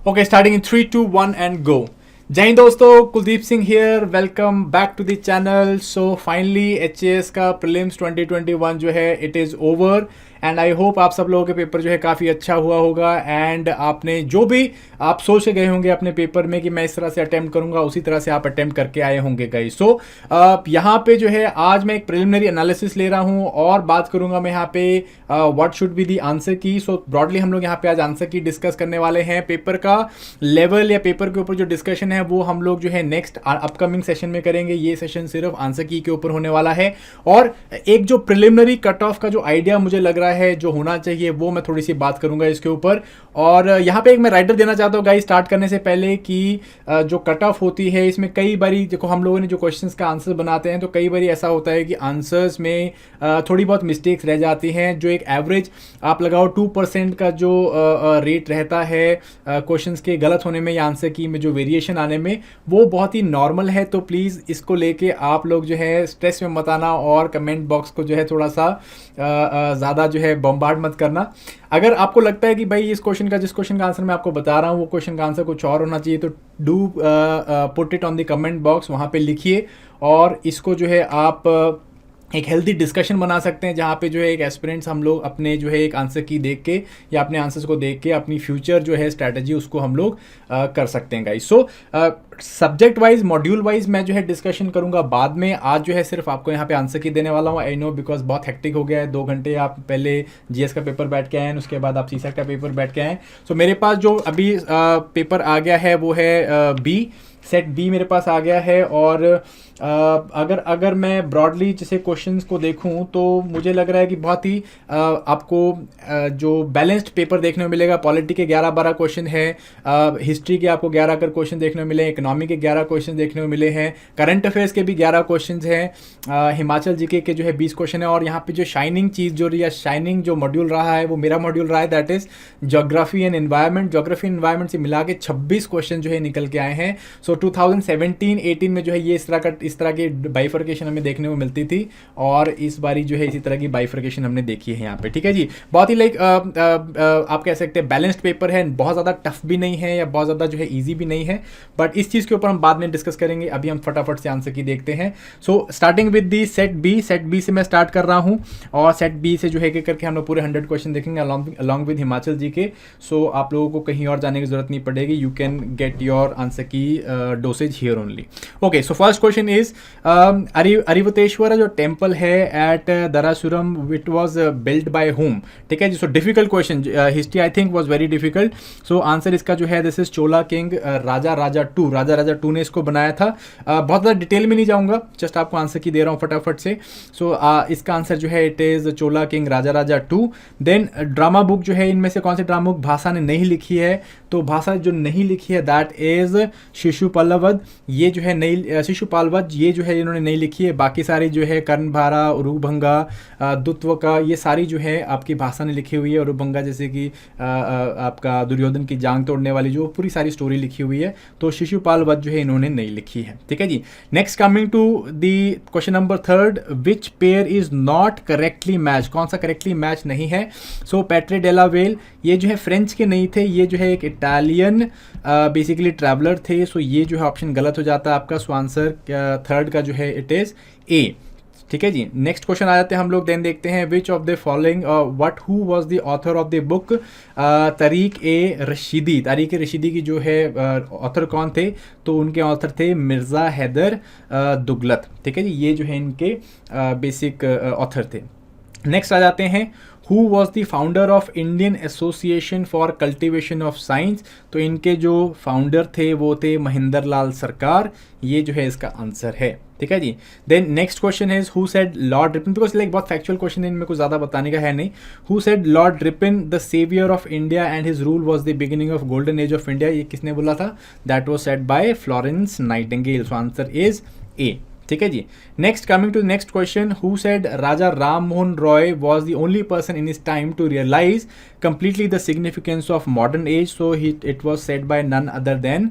Okay, starting in 3, 2, 1 and go. जय हिंद दोस्तों, Kuldeep Singh here, welcome back to the channel. So finally HAS का prelims 2021 जो है it is over and I hope आप सब लोगों के पेपर जो है काफ़ी अच्छा हुआ होगा एंड आपने जो भी आप सोच के गए होंगे अपने पेपर में कि मैं इस तरह से अटेम्प्ट करूंगा उसी तरह से आप अटेम्प्ट करके आए होंगे गाइस। सो यहाँ पे जो है आज मैं एक प्रिलिमिनरी एनालिसिस ले रहा हूँ और बात करूंगा मैं यहाँ पे what should be the answer की। सो ब्रॉडली हम लोग यहाँ पे आज आंसर की डिस्कस करने वाले हैं। पेपर का लेवल या पेपर के ऊपर जो डिस्कशन है वो हम लोग जो है नेक्स्ट अपकमिंग सेशन में करेंगे। ये सेशन सिर्फ आंसर की के ऊपर होने वाला है और एक जो प्रिलिमिनरी कट ऑफ का जो आइडिया मुझे लग रहा है जो होना चाहिए वो मैं थोड़ी सी बात करूंगा इसके ऊपर। और यहाँ पे एक मैं राइटर देना चाहता हूँ गाइस स्टार्ट करने से पहले कि जो कट ऑफ होती है इसमें कई बारी देखो हम लोगों ने जो क्वेश्चंस का आंसर बनाते हैं तो कई बारी ऐसा होता है कि आंसर्स में थोड़ी बहुत मिस्टेक्स रह जाती हैं। जो एक एवरेज आप लगाओ 2% का जो रेट रहता है क्वेश्चंस के गलत होने में या आंसर की में जो वेरिएशन आने में वो बहुत ही नॉर्मल है। तो प्लीज़ इसको लेके आप लोग जो है स्ट्रेस में मत आना और कमेंट बॉक्स को जो है थोड़ा सा ज़्यादा जो है बम्बार्ड मत करना। अगर आपको लगता है कि भाई इस क्वेश्चन का जिस क्वेश्चन का आंसर मैं आपको बता रहा हूँ वो क्वेश्चन का आंसर कुछ और होना चाहिए तो do put it on the comment box, वहाँ पे लिखिए और इसको जो है आप एक हेल्दी डिस्कशन बना सकते हैं जहाँ पे जो है एक एस्पिरेंट्स हम लोग अपने जो है एक आंसर की देख के या अपने आंसर्स को देख के अपनी फ्यूचर जो है स्ट्रैटेजी उसको हम लोग कर सकते हैं guys. So subject wise module wise मैं जो है डिस्कशन करूंगा बाद में। आज जो है सिर्फ आपको यहाँ पे आंसर की देने वाला हूँ। आई नो बिकॉज बहुत हेक्टिक हो गया है, 2 घंटे आप पहले जीएस का पेपर बैठ के आए हैं उसके बाद आप सीसेट का पेपर बैठ के आए हैं। सो मेरे पास जो अभी पेपर आ गया है वो है बी सेट बी मेरे पास आ गया है। और अगर मैं ब्रॉडली जैसे क्वेश्चंस को देखूं तो मुझे लग रहा है कि बहुत ही आपको जो बैलेंस्ड पेपर देखने को मिलेगा। पॉलिटी के 11-12 क्वेश्चन है, हिस्ट्री के आपको 11 कर क्वेश्चन देखने को मिले, इकोनॉमी के 11 क्वेश्चन देखने को मिले हैं, करंट अफेयर्स के भी 11 क्वेश्चन हैं, हिमाचल जीके के जो है 20 क्वेश्चन है। और यहाँ पे जो शाइनिंग चीज़ जो रही है, शाइनिंग जो मॉड्यूल रहा है वो मेरा मॉड्यूल रहा है, that is geography and environment. Geography and environment से मिला के 26 क्वेश्चन जो है निकल के आए हैं। सो 2017-18 में जो है ये इस तरह की बाइफर्केशन हमें देखने को मिलती थी और इस बारी जो है इसी तरह की बाइफर्केशन हमने देखी है यहाँ पे। ठीक है जी, बहुत ही लाइक आप कह सकते हैं बैलेंस्ड पेपर है, बहुत ज़्यादा टफ भी नहीं है या बहुत ज़्यादा जो है ईजी भी नहीं है, बट इस चीज़ के ऊपर हम बाद में डिस्कस करेंगे। अभी हम फटाफट से आंसर की देखते हैं। So starting with the set B से मैं स्टार्ट कर रहा हूँ और सेट बी से जो है करके हम लोग पूरे 100 क्वेश्चन देखेंगे अलॉन्ग विद हिमाचल जी के। सो आप लोगों को कहीं और जाने की जरूरत नहीं पड़ेगी, you can get your answer की डोसेज here only. Okay, so first question is Airavatesvara जो टेम्पल है at Darasuram wit was build by whom. ठीक है जी, so difficult question, history I think was very difficult. So answer इसका जो है this is Chola king Raja Raja two ने इसको बनाया था। बहुत ज़्यादा डिटेल में नहीं जाऊंगा, जस्ट आपको आंसर की दे रहा हूँ फटाफट से। सो इसका आंसर जो है it is Chola king Raja Raja two. Then drama book जो है इनमें से कौन सी ड्रामा बुक भाषा ने नहीं लिखी है, तो भाषा जो नहीं लिखी है दैट इज शिशुपालवध। ये जो है नई शिशुपालवध ये जो है इन्होंने नहीं लिखी है। बाकी सारी जो है कर्णभारा, उरुभंगा, दुत्व का ये सारी जो है आपकी भाषा ने लिखी हुई है। उरुभंगा जैसे कि आपका दुर्योधन की जांग तोड़ने वाली जो पूरी सारी स्टोरी लिखी हुई है, तो शिशुपालवध जो है इन्होंने नहीं लिखी है। ठीक है जी, next coming to the question number 3, which pair is not correctly match, कौन सा करेक्टली मैच नहीं है। सो पेट्रे डेला वेल ये जो है फ्रेंच के नहीं थे, ये जो है एक इटालियन बेसिकली ट्रैवलर थे। सो ये जो है ऑप्शन गलत हो जाता है आपका। सो आंसर 3 का जो है इट इज ए। ठीक है जी, नेक्स्ट क्वेश्चन आ जाते हैं हम लोग। देन देखते हैं which of the following what who was the author of the book Tarikh i Rashidi. Tarikh i Rashidi की जो है ऑथर कौन थे, तो उनके ऑथर थे मिर्ज़ा हैदर दुगलत। ठीक है जी, ये जो है इनके बेसिक ऑथर थे। नेक्स्ट आ जाते हैं who was the founder of Indian association for cultivation of science. तो इनके जो फाउंडर थे वो थे महेंद्र लाल सरकार। ये जो है इसका आंसर है। ठीक है जी, then next question is who said Lord Ripon, because like बहुत फैक्चुअल क्वेश्चन है, इनमें कुछ ज़्यादा बताने का है नहीं। Who said Lord Ripon the saviour of India and his rule was the beginning of golden age of India. ये किसने बोला था, that was said by Florence Nightingale. So answer is A. ठीक है जी, next coming to next question, who said Raja Ram Mohan Roy was the only person in his time to realise completely the significance of modern age, so it was said by none other than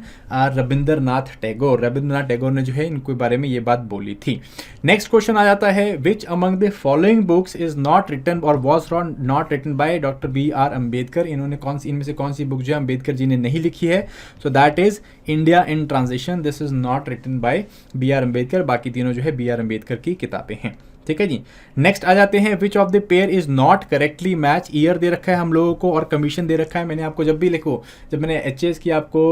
Rabindranath Tagore. Rabindranath Tagore ने जो है इनके बारे में ये बात बोली थी। नेक्स्ट क्वेश्चन आ जाता है, which among the following books is not written और was not written by doctor B R Ambedkar. इन्होंने इनमें से कौन सी बुक जो है अम्बेडकर जी ने नहीं लिखी है? So that is India in transition, this is not written by B R Ambedkar. बाकी तीनों जो है बी आर अम्बेडकर की किताबें हैं। ठीक है जी। नेक्स्ट आ जाते हैं, which of the pair is not correctly match. Year दे रखा है हम लोगों को और कमीशन दे रखा है। मैंने आपको जब भी जब मैंने एचएएस की आपको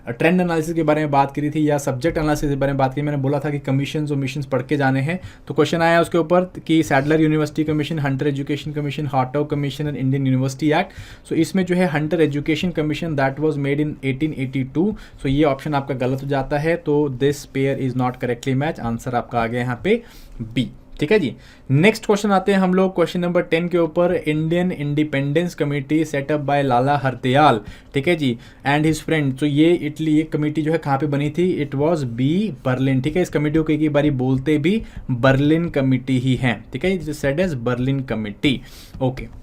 ट्रेंड एनालिसिस के बारे में बात करी थी या सब्जेक्ट एनालिसिस के बारे में बात की, मैंने बोला था कि कमीशन और मिशन पढ़ के जाने हैं। तो क्वेश्चन आया उसके ऊपर कि Sadler university commission, Hunter education commission, Hartog commission and Indian university act. So इसमें जो है Hunter education commission that was made in 1882। So ये ऑप्शन आपका गलत हो जाता है, तो this pair is not correctly match. Answer आपका आ गया यहाँ पे बी। ठीक है जी। नेक्स्ट क्वेश्चन आते हैं हम लोग क्वेश्चन नंबर 10 के ऊपर। Indian independence committee set up by Lala Hardayal, ठीक है जी, एंड हिज फ्रेंड। तो ये इटली ये कमेटी जो है कहाँ पे बनी थी? It was B Berlin. ठीक है, इस कमेटी को कई बारी बोलते भी बर्लिन कमेटी ही है। ठीक है, said as Berlin committee. Okay,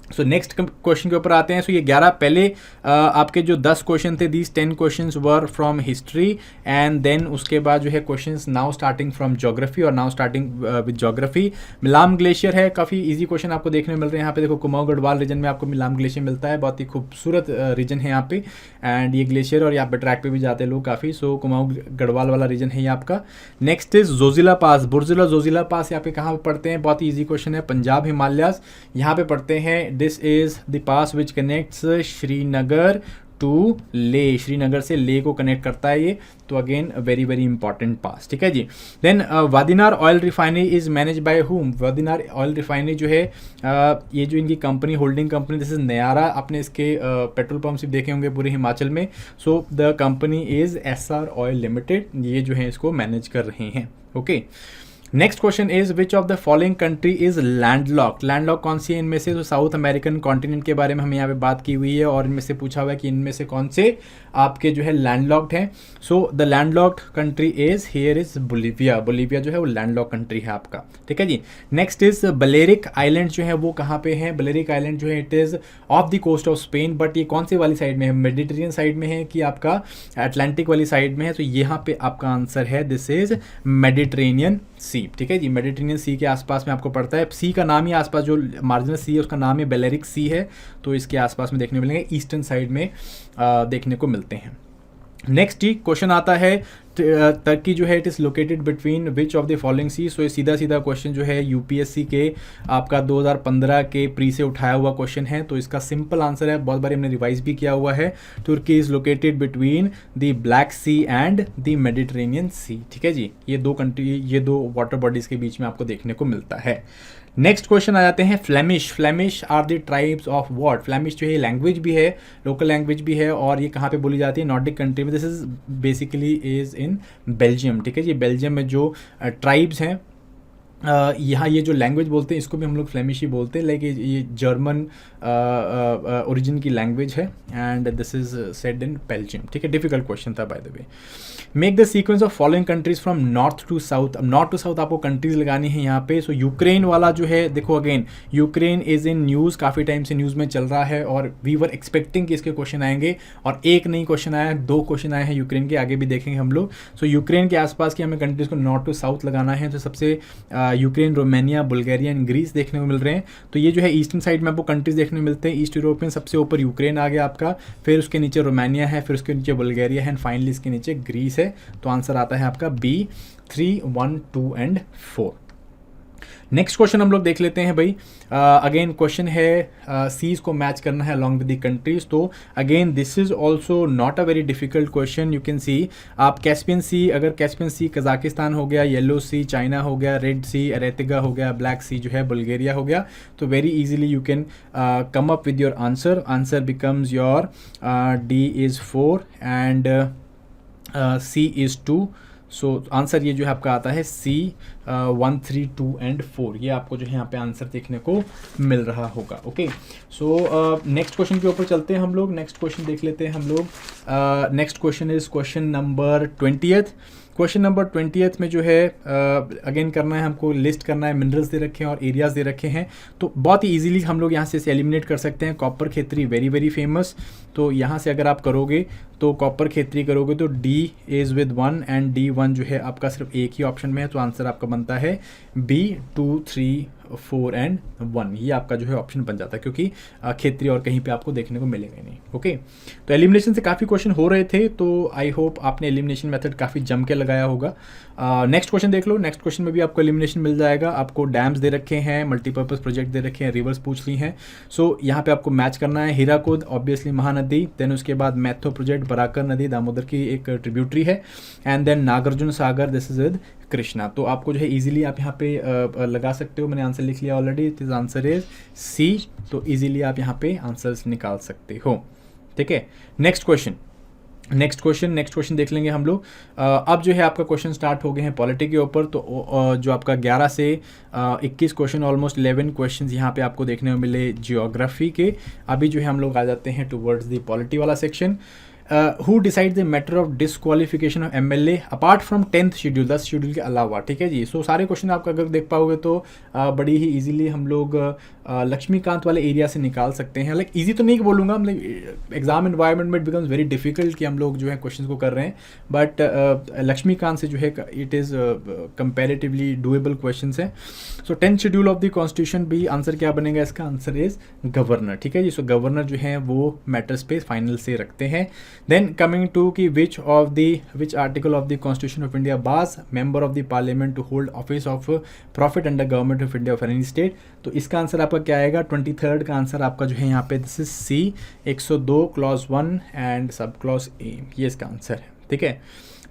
so next question के ऊपर आते हैं। सो ये 11 पहले आपके जो 10 क्वेश्चन थे, these 10 questions were from history and then उसके बाद जो है questions now starting from geography और now starting with geography. Milam glacier है, काफ़ी इजी क्वेश्चन आपको देखने मिल रहे हैं यहाँ पे। देखो कुमाऊं गढ़वाल रीजन में आपको मिलाम ग्लेशियर मिलता है, बहुत ही खूबसूरत रीजन है यहाँ पे। एंड ये ग्लेशियर और यहाँ पे ट्रैक पे भी जाते हैं लोग काफ़ी। सो कुमाऊं गढ़वाल वाला रीजन है ये आपका। नेक्स्ट इज जोजिला पास, बुर्जिला जोजिला पास यहाँ पे कहाँ पे पढ़ते हैं? बहुत ही ईजी क्वेश्चन है, पंजाब हिमालयाज यहाँ पे पढ़ते हैं। This is the pass which connects Srinagar to Leh, Srinagar से ले को कनेक्ट करता है ये। तो again very very important pass. ठीक है जी। Then Vadinar oil refinery is manage by whom. Vadinar oil refinery जो है ये जो इनकी company, holding company, this is Nayara. आपने इसके पेट्रोल पंप्स भी देखे होंगे पूरे हिमाचल में। So the company is SR oil limited, ये जो है इसको मैनेज कर रहे हैं। Okay, next question is which of the following country is landlock. Landlock कौन सी है इनमें से? तो साउथ अमेरिकन कॉन्टिनेंट के बारे में हमें यहाँ पे बात की हुई है और इनमें से पूछा हुआ है कि इनमें से कौन से आपके जो है लैंडलॉक्ड हैं। So the landlocked country is here is Bolivia. Bolivia जो है वो लैंडलॉक कंट्री है आपका। ठीक है जी। नेक्स्ट इज बलेरिक आइलैंड जो है वो कहाँ पे है? बलेरिक आइलैंड जो है it is off the coast of Spain, but ये कौन सी वाली साइड में है? मेडिटेरियन साइड में है कि आपका अटलांटिक वाली साइड में है? तो यहाँ पे आपका आंसर है दिस इज मेडिटेरेनियन सी। ठीक है जी, मेडिटेरेनियन सी के आसपास में आपको पड़ता है। सी का नाम ही आसपास जो मार्जिनल सी है उसका नाम है बेलेरिक सी है, तो इसके आसपास में देखने मिलेंगे, ईस्टर्न साइड में देखने को मिलते हैं। नेक्स्ट ही क्वेश्चन आता है, टर्की जो है it is located between which of the following sea. सो ये सीधा सीधा क्वेश्चन जो है यूपीएससी के आपका 2015 के प्री से उठाया हुआ क्वेश्चन है, तो इसका सिंपल आंसर है, बहुत बार हमने रिवाइज भी किया हुआ है, Turkey is located between the Black Sea and the Mediterranean Sea. ठीक है जी, ये दो कंट्री, ये दो वाटर बॉडीज़ के बीच में आपको देखने को मिलता है। नेक्स्ट क्वेश्चन आ जाते हैं, Flemish. Flemish are the tribes of what. Flemish जो है लैंग्वेज भी है, लोकल लैंग्वेज भी है, और ये कहाँ पे बोली जाती है? नॉर्डिक कंट्री में। This is basically is in Belgium. ठीक है जी, बेल्जियम में जो ट्राइब्स हैं यहाँ ये जो लैंग्वेज बोलते हैं इसको भी हम लोग फ्लेमिश ही बोलते हैं, लाइक ये जर्मन ओरिजिन की लैंग्वेज है and this is said in Belgium. ठीक है, डिफिकल्ट क्वेश्चन था by the way. Make the sequence of following countries from north to south. अब नॉर्थ टू साउथ आपको कंट्रीज लगानी है यहाँ पे। सो यूक्रेन वाला जो है, देखो again Ukraine is in news, काफ़ी टाइम से न्यूज़ में चल रहा है और वी वर एक्सपेक्टिंग कि इसके क्वेश्चन आएंगे, और एक नहीं क्वेश्चन आया, 2 क्वेश्चन आए हैं यूक्रेन के, आगे भी देखेंगे हम लोग। सो यूक्रेन के आसपास की हमें कंट्रीज को नॉर्थ टू साउथ लगाना है, तो सबसे Ukraine, Romania, Bulgaria and Greece देखने को मिल रहे हैं। तो ये जो है ईस्टर्न साइड में आपको कंट्रीज देखने को मिलते हैं। ईस्ट यूरोप में सबसे ऊपर यूक्रेन आ गया आपका, फिर उसके नीचे रोमानिया है, फिर उसके नीचे बुल्गारिया है एंड फाइनली इसके नीचे ग्रीस है। तो आंसर आता है आपका बी, 3, 1, 2 एंड 4। नेक्स्ट क्वेश्चन हम लोग देख लेते हैं भाई। अगेन क्वेश्चन है सीज को मैच करना है अलॉन्ग विद द कंट्रीज। तो again this is also not a very difficult question. You can see आप कैस्पियन सी, अगर कैस्पियन सी कजाकिस्तान हो गया, येलो सी चाइना हो गया, रेड सी अरेतिगा हो गया, ब्लैक सी जो है बुल्गारिया हो गया, तो very easily you can come up with your answer. Answer becomes your D is 4 and C is 2। So answer ये जो है आपका आता है सी, 1, 3, 2 एंड 4। ये आपको जो है यहाँ पे आंसर देखने को मिल रहा होगा। ओके, सो नेक्स्ट क्वेश्चन के ऊपर चलते हैं हम लोग। नेक्स्ट क्वेश्चन देख लेते हैं हम लोग। Next question is question number 20th question number 20th में जो है अगेन करना है हमको, लिस्ट करना है, मिनरल्स दे रखे हैं और एरियाज दे रखे हैं, तो बहुत ही ईजिली हम लोग यहाँ से एलिमिनेट कर सकते हैं। Copper Khetri very very famous, तो यहाँ से अगर आप करोगे तो कॉपर खेतरी करोगे तो D is with 1 and D1 जो है आपका सिर्फ एक ही ऑप्शन में है, तो आंसर आपका बनता है B 2 3 4 एंड 1। ये आपका जो है ऑप्शन बन जाता है, क्योंकि खेतरी और कहीं पे आपको देखने को मिलेगा नहीं। ओके, तो एलिमिनेशन से काफ़ी क्वेश्चन हो रहे थे, तो आई होप आपने एलिमिनेशन मेथड काफ़ी जम के लगाया होगा। नेक्स्ट क्वेश्चन देख लो। नेक्स्ट क्वेश्चन में भी आपको एलिमिनेशन मिल जाएगा। आपको डैम्स दे रखे हैं, मल्टीपर्पज़ प्रोजेक्ट दे रखे हैं, रिवर्स पूछ ली हैं। सो यहाँ पे आपको मैच करना है। हीराकुद ऑब्वियसली महानदी, देन उसके बाद मैथो प्रोजेक्ट बराकर नदी दामोदर की एक ट्रिब्यूटरी है, and then Nagarjuna Sagar, this is with Krishna. तो आपको जो है इजीली आप यहाँ पे लगा सकते हो। मैंने आंसर लिख लिया already, it is answer is C. तो इजीली आप यहाँ पे आंसर्स निकाल सकते हो। ठीक है, नेक्स्ट क्वेश्चन देख लेंगे हम लोग। अब जो है आपका क्वेश्चन स्टार्ट हो गए हैं पॉलिटी के ऊपर। तो जो आपका 11 से 21 क्वेश्चन, ऑलमोस्ट 11 क्वेश्चन यहाँ पे आपको देखने को मिले जियोग्राफी के। अभी जो है हम लोग आ जाते हैं टुवर्ड्स द पॉलिटी वाला section. Who decide the matter of disqualification of MLA apart from 10th schedule, 10 schedule के अलावा। ठीक है जी, सो सारे क्वेश्चन आप अगर देख पाओगे तो बड़ी ही इजीली हम लोग लक्ष्मीकांत वाले एरिया से निकाल सकते हैं। लाइक इजी तो नहीं बोलूँगा, मतलब एग्जाम एनवायरनमेंट में इट बिकम्स वेरी डिफिकल्ट कि हम लोग जो है क्वेश्चन को कर रहे हैं, बट लक्ष्मीकांत से जो है it is comparatively doable question है। सो 10th schedule of the constitution भी आंसर क्या बनेगा इसका? Answer is governor. ठीक है जी, सो गवर्नर जो है वो मैटर्स पे फाइनल से रखते हैं। देन कमिंग टू कि which article of the constitution of India bars member of the parliament to hold office of profit under government of India of any state. तो इसका आंसर आपका क्या आएगा? 23rd का आंसर आपका जो है यहाँ पे this is C, 102 clause 1 and sub clause A, ये इसका आंसर है। ठीक है,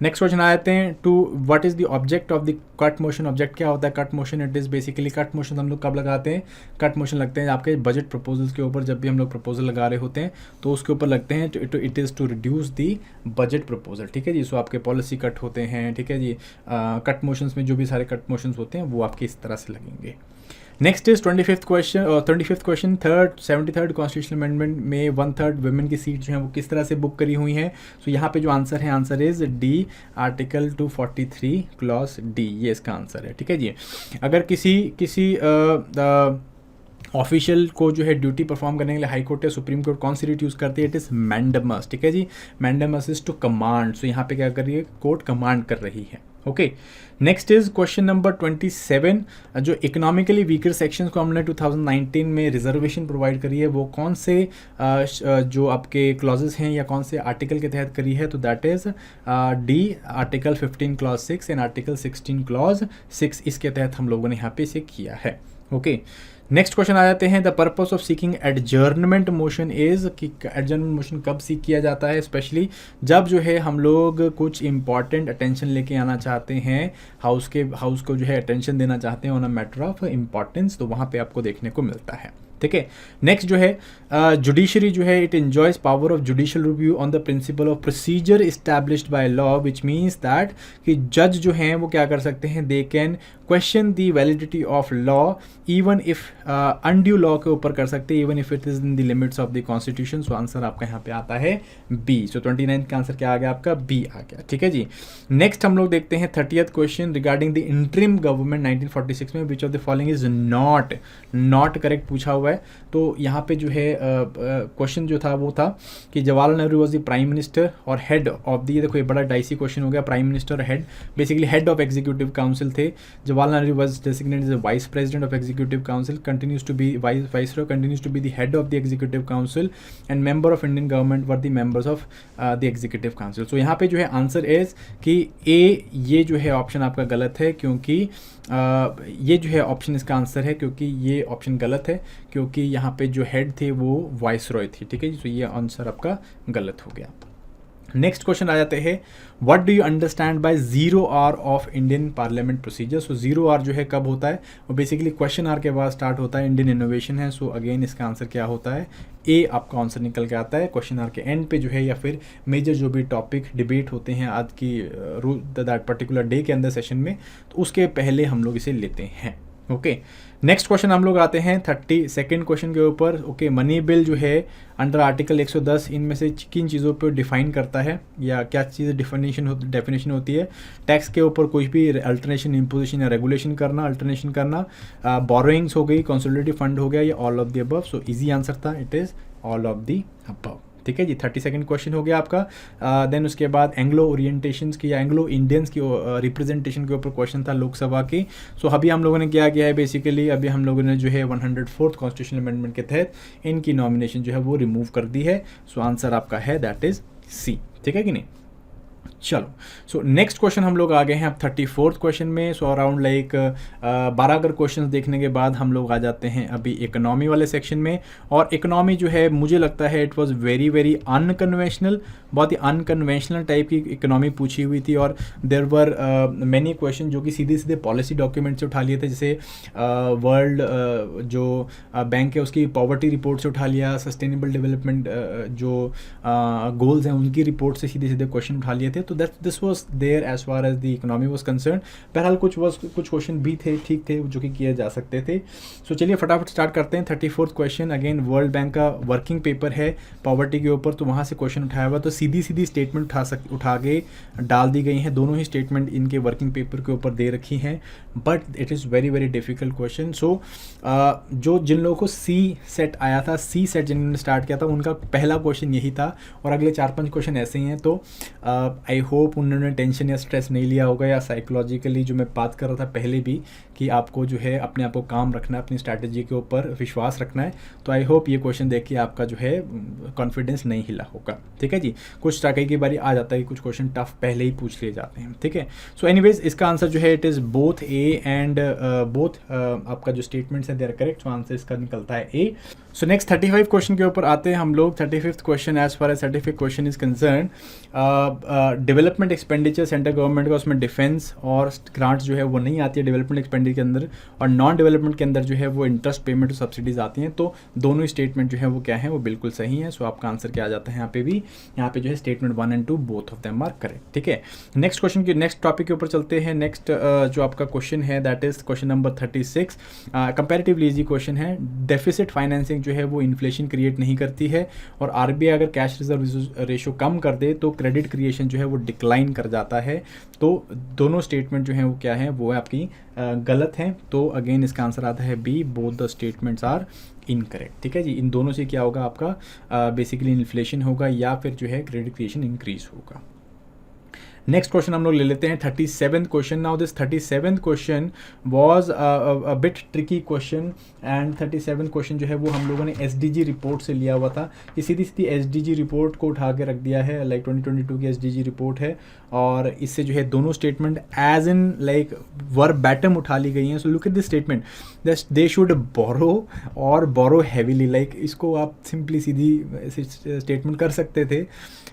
नेक्स्ट क्वेश्चन आ जाते हैं to what is the object of the cut motion. Object क्या होता है cut motion? It is basically cut motion हम लोग कब लगाते हैं? कट मोशन लगते हैं आपके बजट प्रपोजल्स के ऊपर। जब भी हम लोग प्रपोजल लगा रहे होते हैं तो उसके ऊपर लगते हैं, it is to reduce the budget proposal. ठीक है जी, सो आपके पॉलिसी कट होते हैं। ठीक है जी, कट मोशंस में जो भी सारे कट मोशंस होते हैं वो आपके इस तरह से लगेंगे। Next is 25th question 73rd constitutional amendment में 1/3 वुमेन की सीट जो है वो किस तरह से बुक करी हुई हैं? सो यहाँ पे जो आंसर है, answer is D, article 243 clause D, ये इसका आंसर है। ठीक है जी, अगर किसी ऑफिशियल को जो है ड्यूटी परफॉर्म करने के लिए हाई कोर्ट या सुप्रीम कोर्ट कौन सी रीट यूज़ करती है? It is mandamus. ठीक है जी, मैंडेमस इज टू कमांड। सो यहाँ पे क्या कर रही है? कोर्ट कमांड कर रही है। Okay, next is question number 27। जो इकोनॉमिकली वीकर सेक्शंस को हमने 2019 में रिजर्वेशन प्रोवाइड करी है, वो कौन से जो आपके क्लॉजेस हैं या कौन से आर्टिकल के तहत करी है? तो that is D, article 15 clause 6 and article 16 clause 6, इसके तहत हम लोगों ने यहाँ पे इसे किया है। ओके, नेक्स्ट क्वेश्चन आ जाते हैं। The purpose of seeking adjournment motion is, कि एडजर्नमेंट मोशन कब सीक किया जाता है? स्पेशली जब जो है हम लोग कुछ इंपॉर्टेंट अटेंशन लेके आना चाहते हैं, हाउस को जो है अटेंशन देना चाहते हैं on a matter of importance, तो वहाँ पे आपको देखने को मिलता है। ठीक है, नेक्स्ट जो है जुडिशरी जो है it enjoys power of judicial review on the principle of procedure established by law, which means that कि जज जो हैं वो क्या कर सकते हैं? They can question the validity of law even if undue law के ऊपर कर सकते हैं, even if it is in the limits of the constitution. So answer आपका यहाँ पे आता है बी। सो 29 का आंसर क्या आ गया आपका? बी आ गया। ठीक है जी, नेक्स्ट हम लोग देखते हैं 30th question regarding the interim government 1946 में which of the following is not correct पूछा हुआ है। तो यहाँ पे जो है क्वेश्चन जो था वो था कि Jawaharlal Nehru was the prime minister और हेड ऑफ द, ये देखो ये बड़ा डाइसी क्वेश्चन हो गया, प्राइम मिनिस्टर और head, basically head of executive council थे। Jawaharlal Nehru was designated as vice president of executive council, continues to be viceroy, continues to be the head of the executive council and member of Indian government were the members of the executive council. So यहाँ पे जो है answer is कि ए, ये जो है option आपका गलत है, क्योंकि ये जो है ऑप्शन इसका आंसर है, क्योंकि ये ऑप्शन गलत है, क्योंकि यहाँ पे जो हेड थे वो वाइसरॉय थी। ठीक है जी, तो ये आंसर आपका गलत हो गया। नेक्स्ट क्वेश्चन आ जाते हैं, what do you understand by 0 hour of Indian parliament procedure. So 0 hour जो है कब होता है? वो बेसिकली क्वेश्चन आर के बाद स्टार्ट होता है, इंडियन इनोवेशन है। सो अगेन इसका आंसर क्या होता है? ए आपका आंसर निकल के आता है। क्वेश्चन आर के एंड पे जो है या फिर मेजर जो भी टॉपिक डिबेट होते हैं आज की दैट पर्टिकुलर डे के अंदर सेशन में, तो उसके पहले हम लोग इसे लेते हैं। ओके, नेक्स्ट क्वेश्चन हम लोग आते हैं 32nd क्वेश्चन के ऊपर। ओके, मनी बिल जो है अंडर आर्टिकल 110 इनमें से किन चीज़ों पर डिफाइन करता है या क्या चीज़ डेफिनेशन होती है? टैक्स के ऊपर कोई भी अल्टरनेशन, इम्पोजिशन या रेगुलेशन करना, अल्टरनेशन करना, बोरोइंग्स हो गई, कंसोलिडेटेड फंड हो गया, या all of the above. So easy answer था, it is all of the above. ठीक है जी, 32nd क्वेश्चन हो गया आपका। देन उसके बाद एंग्लो ओरिएंटेशंस की या एंग्लो इंडियंस की रिप्रेजेंटेशन के ऊपर क्वेश्चन था लोकसभा की। सो अभी हम लोगों ने क्या किया है, बेसिकली अभी हम लोगों ने जो है 104th कॉन्स्टिट्यूशनल अमेंडमेंट के तहत इनकी नॉमिनेशन जो है वो रिमूव कर दी है। सो आंसर आपका है दैट इज सी। ठीक है कि नहीं? चलो, सो नेक्स्ट क्वेश्चन हम लोग आ गए हैं अब 34th क्वेश्चन में। सो अराउंड लाइक 12 अगर क्वेश्चन देखने के बाद हम लोग आ जाते हैं अभी इकोनॉमी वाले सेक्शन में। और इकोनॉमी जो है मुझे लगता है it was very very unconventional, बहुत ही अनकन्वेंशनल टाइप की इकोनॉमी पूछी हुई थी। और देयर वर मैनी क्वेश्चन जो कि सीधे सीधे पॉलिसी डॉक्यूमेंट से उठा लिए थे, जैसे वर्ल्ड जो बैंक है उसकी पॉवर्टी रिपोर्ट से उठा लिया, सस्टेनेबल डेवलपमेंट जो गोल्स हैं उनकी रिपोर्ट से सीधे सीधे क्वेश्चन उठा लिए थे। तो that this was there as far as the economy was concern. बहरहाल कुछ क्वेश्चन भी थे, ठीक थे, जो कि किए जा सकते थे। सो चलिए फटाफट स्टार्ट करते हैं। 34th question again world bank का वर्किंग पेपर है पॉवर्टी के ऊपर, तो वहाँ से क्वेश्चन उठाया हुआ। तो सीधी सीधी स्टेटमेंट उठा के डाल दी गई हैं। दोनों ही स्टेटमेंट इनके वर्किंग पेपर के ऊपर दे रखी हैं, but it is very very difficult question. So जो जिन लोगों को सी सेट आया था, सी सेट जिन्होंने स्टार्ट किया था, उनका पहला क्वेश्चन यही था और अगले 4-5 क्वेश्चन ऐसे ही हैं। तो आई होप उन्होंने टेंशन या स्ट्रेस नहीं लिया होगा, या साइकोलॉजिकली जो मैं बात कर रहा था पहले भी कि आपको जो है अपने आप को काम रखना है, अपनी स्ट्रैटेजी के ऊपर विश्वास रखना है। तो आई होप ये क्वेश्चन देख के आपका जो है कॉन्फिडेंस नहीं हिला होगा। ठीक है जी, कुछ कई की बारी आ जाता है कि कुछ क्वेश्चन टफ पहले ही पूछ लिए जाते हैं। ठीक है, सो एनीवेज इसका आंसर जो है it is both A and both आपका जो स्टेटमेंट्स है they are correct. So answer इसका निकलता है ए। सो नेक्स्ट 35 क्वेश्चन के ऊपर आते हैं हम लोग। 35th question as far as 35th question is concern development expenditure central government का, उसमें डिफेंस और ग्रांट्स जो है वो नहीं आती है डेवलपमेंट एक्सपेंडिचर के अंदर, और नॉन डेवलपमेंट के अंदर जो है वो इंटरेस्ट पेमेंट और सब्सिडीज आती हैं। तो दोनों स्टेटमेंट जो है वो क्या है, वो बिल्कुल सही है। सो आपका आंसर क्या आ जाता है यहाँ पे भी, यहाँ पे जो है statement 1 and 2 both of them are correct. ठीक है, नेक्स्ट क्वेश्चन के नेक्स्ट टॉपिक के ऊपर चलते हैं। नेक्स्ट जो आपका क्वेश्चन है that is question number 36। Comparatively easy question है। डेफिसिट फाइनेंसिंग जो है वो इन्फ्लेशन क्रिएट नहीं करती है, और आरबीआई अगर कैश रिजर्व रेशो कम कर दे तो क्रेडिट क्रिएशन जो है वो डिक्लाइन कर जाता है। तो दोनों स्टेटमेंट जो हैं वो क्या है, वो है आपकी गलत हैं। तो अगेन इसका आंसर आता है B, both the statements are incorrect. ठीक है जी, इन दोनों से क्या होगा आपका बेसिकली इन्फ्लेशन होगा या फिर जो है क्रेडिट क्रिएशन इंक्रीज होगा। नेक्स्ट क्वेश्चन हम लोग ले लेते हैं 37th question. Now this 37th question was a bit tricky question, and 37th question जो है वो हम लोगों ने एसडीजी रिपोर्ट से लिया हुआ था। ये सीधी सीधी एसडीजी रिपोर्ट को उठा के रख दिया है, लाइक 2022 की एसडीजी रिपोर्ट है, और इससे जो है दोनों statement as in like verbatim उठा ली गई हैं। So look at this statement, they should borrow और बोरो हैवीली। लाइक इसको आप सिंपली सीधी स्टेटमेंट कर सकते थे,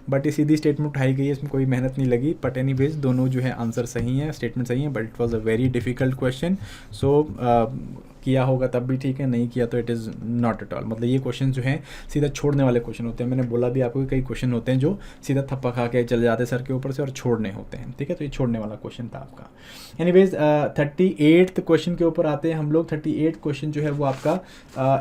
बट ये सीधी स्टेटमेंट उठाई गई है, इसमें कोई मेहनत नहीं लगी। बट एनीवेज दोनों जो है आंसर सही है, स्टेटमेंट सही है, but it was a very difficult question. So किया होगा तब भी ठीक है, नहीं किया तो it is not at all. मतलब ये क्वेश्चन जो हैं सीधा छोड़ने वाले क्वेश्चन होते हैं। मैंने बोला भी आपको कि कई क्वेश्चन होते हैं जो सीधा थप्पा खा के चले जाते हैं सर के ऊपर से और छोड़ने होते हैं। ठीक है, तो ये छोड़ने वाला क्वेश्चन था आपका। एनीवेज 38th क्वेश्चन के ऊपर आते हैं हम लोग। 38th क्वेश्चन जो है वो आपका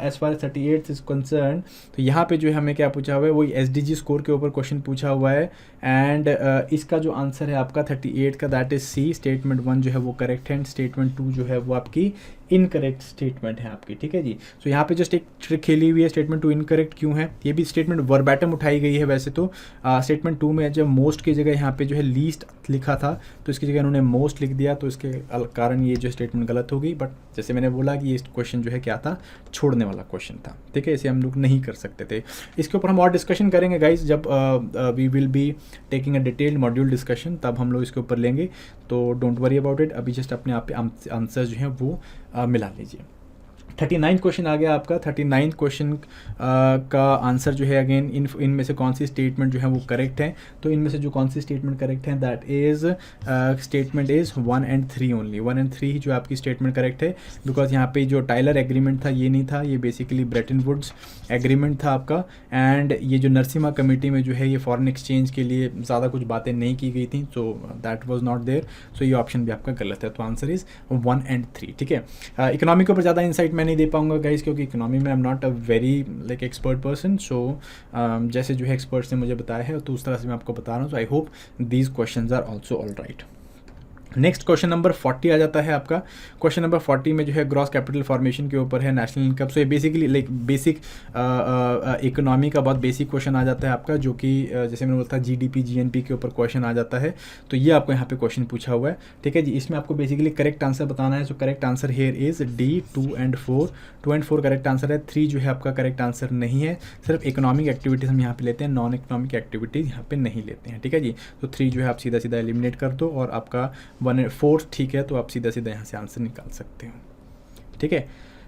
as far as 38th is concern, तो यहाँ पे जो है हमें क्या पूछा हुआ है, वही एसडीजी स्कोर के ऊपर क्वेश्चन पूछा हुआ है। एंड इसका जो आंसर है आपका 38 का दैट इज सी। स्टेटमेंट 1 जो है वो करेक्ट है, स्टेटमेंट 2 जो है वो आपकी इनकरेक्ट स्टेटमेंट है आपकी। ठीक है जी, सो यहाँ पे जस्ट एक ट्रिक खेली हुई है, स्टेटमेंट 2 इनकरेक्ट क्यों है। ये भी स्टेटमेंट वर्बैटम उठाई गई है वैसे तो। स्टेटमेंट 2 में जब मोस्ट की जगह यहाँ पे जो है लीस्ट लिखा था, तो इसकी जगह उन्होंने मोस्ट लिख दिया, तो इसके कारण ये जो स्टेटमेंट गलत होगी। बट जैसे मैंने बोला कि ये क्वेश्चन जो है क्या था, छोड़ने वाला क्वेश्चन था। ठीक है, इसे हम लोग नहीं कर सकते थे। इसके ऊपर हम और डिस्कशन करेंगे गाइज, जब we will be taking a detailed module discussion, तब हम लोग इसके ऊपर लेंगे। तो डोंट वरी अबाउट इट, अभी जस्ट अपने आप पे आंसर जो है वो मिला लीजिए। 39 क्वेश्चन आ गया आपका। 39 क्वेश्चन का आंसर जो है अगेन इनमें से कौन सी स्टेटमेंट जो है वो करेक्ट है, तो इनमें से जो कौन सी स्टेटमेंट करेक्ट है that is statement is 1 and 3 only. 1 and 3 ही जो आपकी स्टेटमेंट करेक्ट है, बिकॉज यहाँ पे जो टाइलर एग्रीमेंट था ये नहीं था, ये बेसिकली ब्रेटन वुड्स एग्रीमेंट था आपका। एंड ये जो नरसिम्हा कमेटी में जो है ये फॉरेन एक्सचेंज के लिए ज़्यादा कुछ बातें नहीं की गई थी, so that was not there. So ये ऑप्शन भी आपका गलत है, तो आंसर इज़ 1 एंड 3। ठीक है, इकोनॉमी के ऊपर ज़्यादा इंसाइट मैं नहीं दे पाऊंगा गाइज, क्योंकि इकोनॉमी में I am not a very like expert person. So जैसे जो है एक्सपर्ट्स ने मुझे बताया है तो उस तरह से मैं आपको बता रहा हूँ। So I hope these questions are also all right. Next question number 40 आ जाता है आपका। क्वेश्चन नंबर 40 में जो है ग्रॉस कैपिटल फॉर्मेशन के ऊपर है, नेशनल इनकम। सो ये बेसिकली लाइक बेसिक इकोनॉमी का बहुत बेसिक क्वेश्चन आ जाता है आपका, जो कि जैसे मैंने बोला था जीडीपी जीएनपी के ऊपर क्वेश्चन आ जाता है। तो ये आपको यहाँ पे क्वेश्चन पूछा हुआ है। ठीक है जी, इसमें आपको बेसिकली करेक्ट आंसर बताना है। So correct answer here is D 2 and 4। 2 and 4 correct answer है। 3 जो है आपका करेक्ट आंसर नहीं है। सिर्फ इकोनॉमिक एक्टिविटीज़ हम यहाँ पे लेते हैं, नॉन इकोनॉमिक एक्टिविटीज़ यहाँ पे नहीं लेते हैं। ठीक है जी, तो 3 जो है आप सीधा सीधा एलिमिनेट कर दो और आपका 1 एंड 4 ठीक है, तो आप सीधा सीधा यहाँ से आंसर निकाल सकते हो। ठीक है,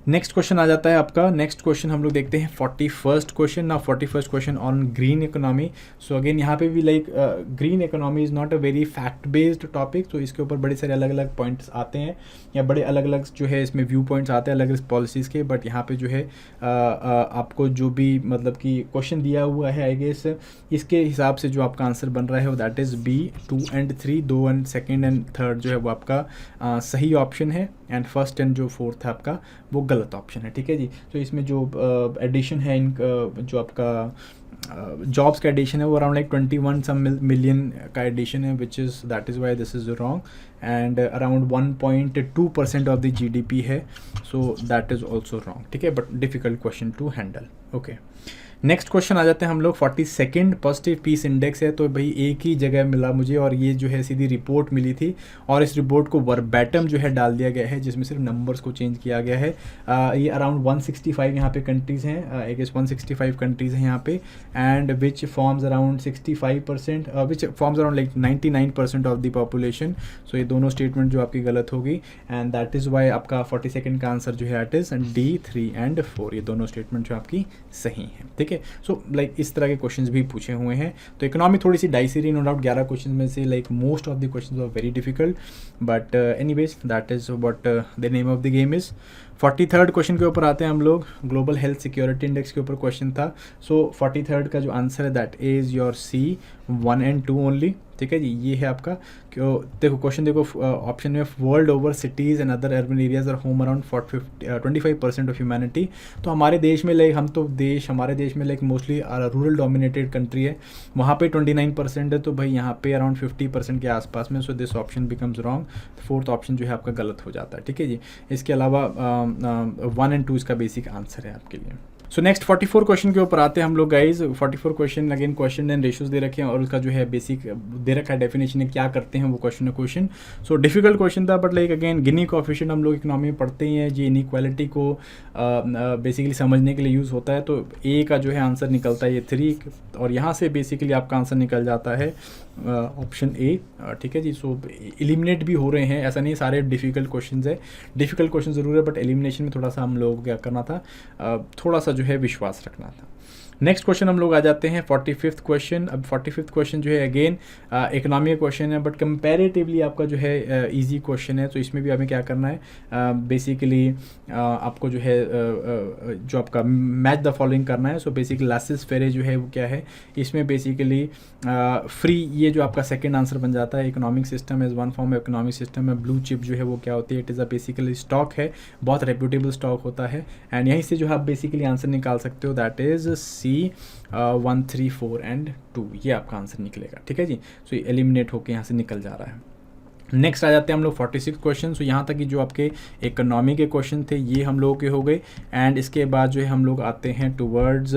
नेक्स्ट क्वेश्चन आ जाता है आपका। नेक्स्ट क्वेश्चन हम लोग देखते हैं 41st क्वेश्चन। ना 41st question on green economy. So again यहाँ पे भी like green economy is not a very fact based topic, तो इसके ऊपर बड़े सारे अलग अलग पॉइंट्स आते हैं या बड़े अलग अलग जो है इसमें व्यू पॉइंट्स आते हैं अलग अलग पॉलिसीज़ के। बट यहाँ पे जो है आपको जो भी मतलब कि क्वेश्चन दिया हुआ है आई गेस इसके हिसाब से जो आपका आंसर बन रहा है वो that is B 2 and 3। 2 and second and third जो है वो आपका सही ऑप्शन है, एंड फर्स्ट एंड जो फोर्थ है आपका वो गलत ऑप्शन है। ठीक है जी, तो इसमें जो एडिशन है जो आपका जॉब्स का एडिशन है वो अराउंड लाइक 21 सम मिलियन का एडिशन है, which is that is why this is wrong. And around 1.2% of the GDP है, so that is also wrong. ठीक है, but difficult question to handle. Okay, next question आ जाते हैं हम लोग। 42nd पॉजिटिव पीस इंडेक्स है, तो भाई एक ही जगह मिला मुझे और ये जो है सीधी रिपोर्ट मिली थी और इस रिपोर्ट को वर्बैटम जो है डाल दिया गया है, जिसमें सिर्फ नंबर्स को चेंज किया गया है। ये अराउंड 165 यहाँ पे कंट्रीज़ हैं, आई गेस 165 कंट्रीज़ हैं यहाँ पे, and which forms around 65%, which forms around like 99% of the population. So ये दोनों स्टेटमेंट जो आपकी गलत होगी, एंड दैट इज़ वाई आपका 42nd का आंसर जो है एट इज़ D 3 एंड 4। ये दोनों स्टेटमेंट जो आपकी सही हैं। ठीक है, सो लाइक इस तरह के क्वेश्चंस भी पूछे हुए हैं। तो इकोनॉमी थोड़ी सी डाइसी रही, नो डाउट 11 क्वेश्चन में से like most of the questions are very difficult, but anyways that is what the name of the game is. 43rd question के ऊपर आते हैं हम लोग। ग्लोबल हेल्थ सिक्योरिटी इंडेक्स के ऊपर क्वेश्चन था। सो 43rd का जो आंसर है that is your C 1 and 2 only. ठीक है जी, ये है आपका। क्यों देखो क्वेश्चन देखो, ऑप्शन में world over cities and other urban areas are home around 25% of humanity. तो हमारे देश में लाइक हमारे देश में like mostly rural dominated country है, वहाँ पे 29% है, तो भाई यहाँ पे अराउंड 50% के आसपास में। So this option becomes wrong. Fourth option जो है आपका गलत हो जाता है। ठीक है जी, इसके अलावा 1 एंड 2 इसका बेसिक आंसर है आपके लिए। सो नेक्स्ट 44 क्वेश्चन के ऊपर आते हैं हम लोग guys. 44 question again question and ratios दे रखे हैं और उसका जो है बेसिक दे रखा है डेफिनेशन है, क्या करते हैं वो क्वेश्चन। सो डिफिकल्ट क्वेश्चन था, but like again Guinea coefficient हम लोग इकोनॉमी में पढ़ते ही हैं जी, इनइक्वालिटी को बेसिकली समझने के लिए यूज़ होता है। तो ए का जो है आंसर निकलता है ये 3, और यहाँ से बेसिकली आपका आंसर निकल जाता है ऑप्शन ए। ठीक है जी, सो एलिमिनेट भी हो रहे हैं, ऐसा नहीं सारे डिफिकल्ट क्वेश्चन है, डिफिकल्ट क्वेश्चन ज़रूर है, बट एलिमिनेशन में थोड़ा सा हम लोग क्या करना था, थोड़ा सा जो है विश्वास रखना था। नेक्स्ट क्वेश्चन हम लोग आ जाते हैं 45th क्वेश्चन। अब 45th क्वेश्चन जो है अगेन इकोनॉमी का क्वेश्चन है, बट कंपैरेटिवली आपका जो है इजी क्वेश्चन है। तो इसमें भी हमें क्या करना है, बेसिकली आपको जो है जो आपका मैच द फॉलोइंग करना है। सो बेसिकली लासिस फेरे जो है वो क्या है, इसमें बेसिकली फ्री, ये जो आपका सेकंड आंसर बन जाता है। Economic system is one form of economic system है। ब्लू चिप जो है वो क्या होती है, it is a basically stock है, बहुत रेप्यूटेबल स्टॉक होता है, एंड यहीं से जो है आप बेसिकली आंसर निकाल सकते हो, दैट इज़ C 1 3 4 एंड 2। ये आपका आंसर निकलेगा। ठीक है जी, सो ये एलिमिनेट होकर यहाँ से निकल जा रहा है। नेक्स्ट आ जाते हैं हम लोग 46 क्वेश्चन। सो यहाँ तक कि जो आपके इकोनॉमी के क्वेश्चन थे ये हम लोगों के हो गए, एंड इसके बाद जो है हम लोग आते हैं towards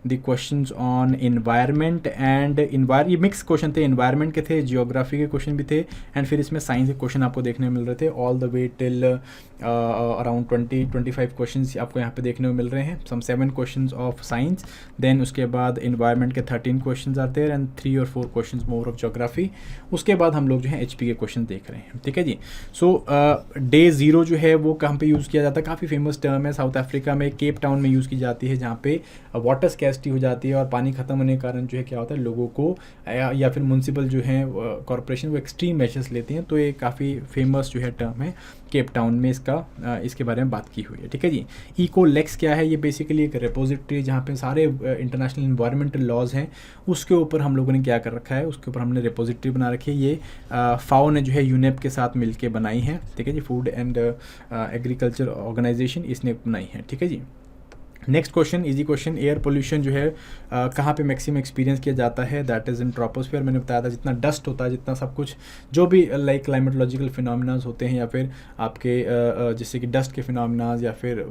the questions on environment and ये मिक्स क्वेश्चन थे, इन्वायरमेंट के थे, जियोग्राफी के क्वेश्चन भी थे, एंड फिर इसमें साइंस के क्वेश्चन आपको देखने मिल रहे थे all the way till around 20-25 questions आपको यहाँ पे देखने को मिल रहे हैं. सम 7 क्वेश्चंस ऑफ साइंस, देन उसके बाद इन्वायरमेंट के 13 क्वेश्चंस आते हैं एंड 3 और 4 क्वेश्चंस मोर ऑफ ज्योग्राफी. उसके बाद हम लोग जो है एचपी के क्वेश्चन देख रहे हैं. ठीक है जी. सो डे 0 जो है वो कहाँ पे यूज़ किया जाता है, काफ़ी फेमस टर्म है, साउथ अफ्रीका में केप टाउन में यूज़ की जाती है, जहाँ पे वाटर स्कैर्सिटी हो जाती है और पानी ख़त्म होने के कारण जो है क्या होता है, लोगों को या फिर म्यूनसिपल जो है कॉरपोरेशन वो एक्सट्रीम मेजर्स लेती हैं. तो ये काफ़ी फेमस जो है टर्म है, केप टाउन में इसके बारे में बात की हुई है. ठीक है जी. इकोलेक्स क्या है, ये बेसिकली एक रिपोजिटरी जहाँ पे सारे इंटरनेशनल इन्वायरमेंटल लॉज हैं उसके ऊपर हम लोगों ने क्या कर रखा है, उसके ऊपर हमने रिपोजिटरी बना रखी है. ये फाओ ने जो है यूनेप के साथ मिलके बनाई है. ठीक है जी. फूड एंड एग्रीकल्चर ऑर्गेनाइजेशन इसने बनाई है. ठीक है जी. Next question, easy question. Air pollution जो है कहाँ पे मैक्सिमम एक्सपीरियंस किया जाता है, दैट इज़ इन ट्रोपोस्फीयर. मैंने बताया था जितना डस्ट होता है, जितना सब कुछ जो भी लाइक क्लाइमेटोलॉजिकल फिनोमिनाज होते हैं या फिर आपके जैसे कि डस्ट के फिनोमिनाज या फिर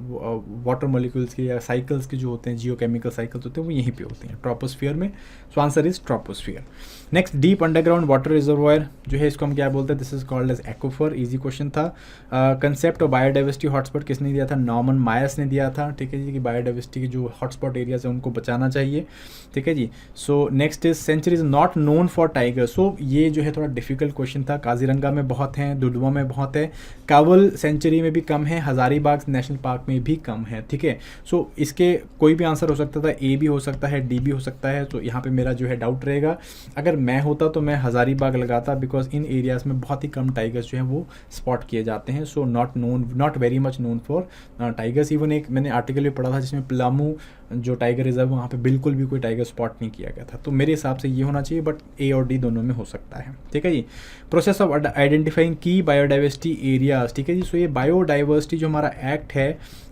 वाटर मॉलिक्यूल्स के या साइकिल्स के जो होते हैं, जियोकेमिकल साइकिल्स होते हैं, वो यहीं पे होते हैं ट्रोपोस्फीयर में. So answer is troposphere. Next, deep underground water reservoir जो है इसको हम क्या बोलते हैं, this is called as aquifer. Easy question था. कंसेप्ट ऑफ बायोडाइवर्सिटी हॉटस्पॉट किसने दिया था, नॉर्मन मायर्स ने दिया था. ठीक है जी. कि बायोडाइवर्सिटी के जो हॉटस्पॉट एरियाज है उनको बचाना चाहिए. ठीक है जी. So next is sanctuary is not known for tiger. So ये जो है थोड़ा डिफिकल्ट क्वेश्चन था. काजीरंगा में बहुत हैं, दुधवा में बहुत है, कावल सेंचुरी में भी कम है, हजारीबाग नेशनल पार्क में भी कम है. ठीक है. सो इसके कोई भी आंसर हो सकता था, ए भी हो सकता है, डी भी हो सकता है. तो यहाँ पे मेरा जो है डाउट रहेगा. अगर मैं होता तो मैं हजारीबाग लगाता, बिकॉज इन एरियाज में बहुत ही कम टाइगर्स जो हैं वो स्पॉट किए जाते हैं. So not very much known for tigers. Even एक मैंने आर्टिकल भी पढ़ा था जिसमें पलामू जो टाइगर रिजर्व वहाँ पे बिल्कुल भी कोई टाइगर स्पॉट नहीं किया गया था. तो मेरे हिसाब से ये होना चाहिए, बट ए और डी दोनों में हो सकता है. ठीक है जी. प्रोसेस ऑफ आइडेंटिफाइंग की बायोडाइवर्सिटी एरियाज. ठीक है जी. सो ये बायोडाइवर्सिटी जो हमारा एक्ट है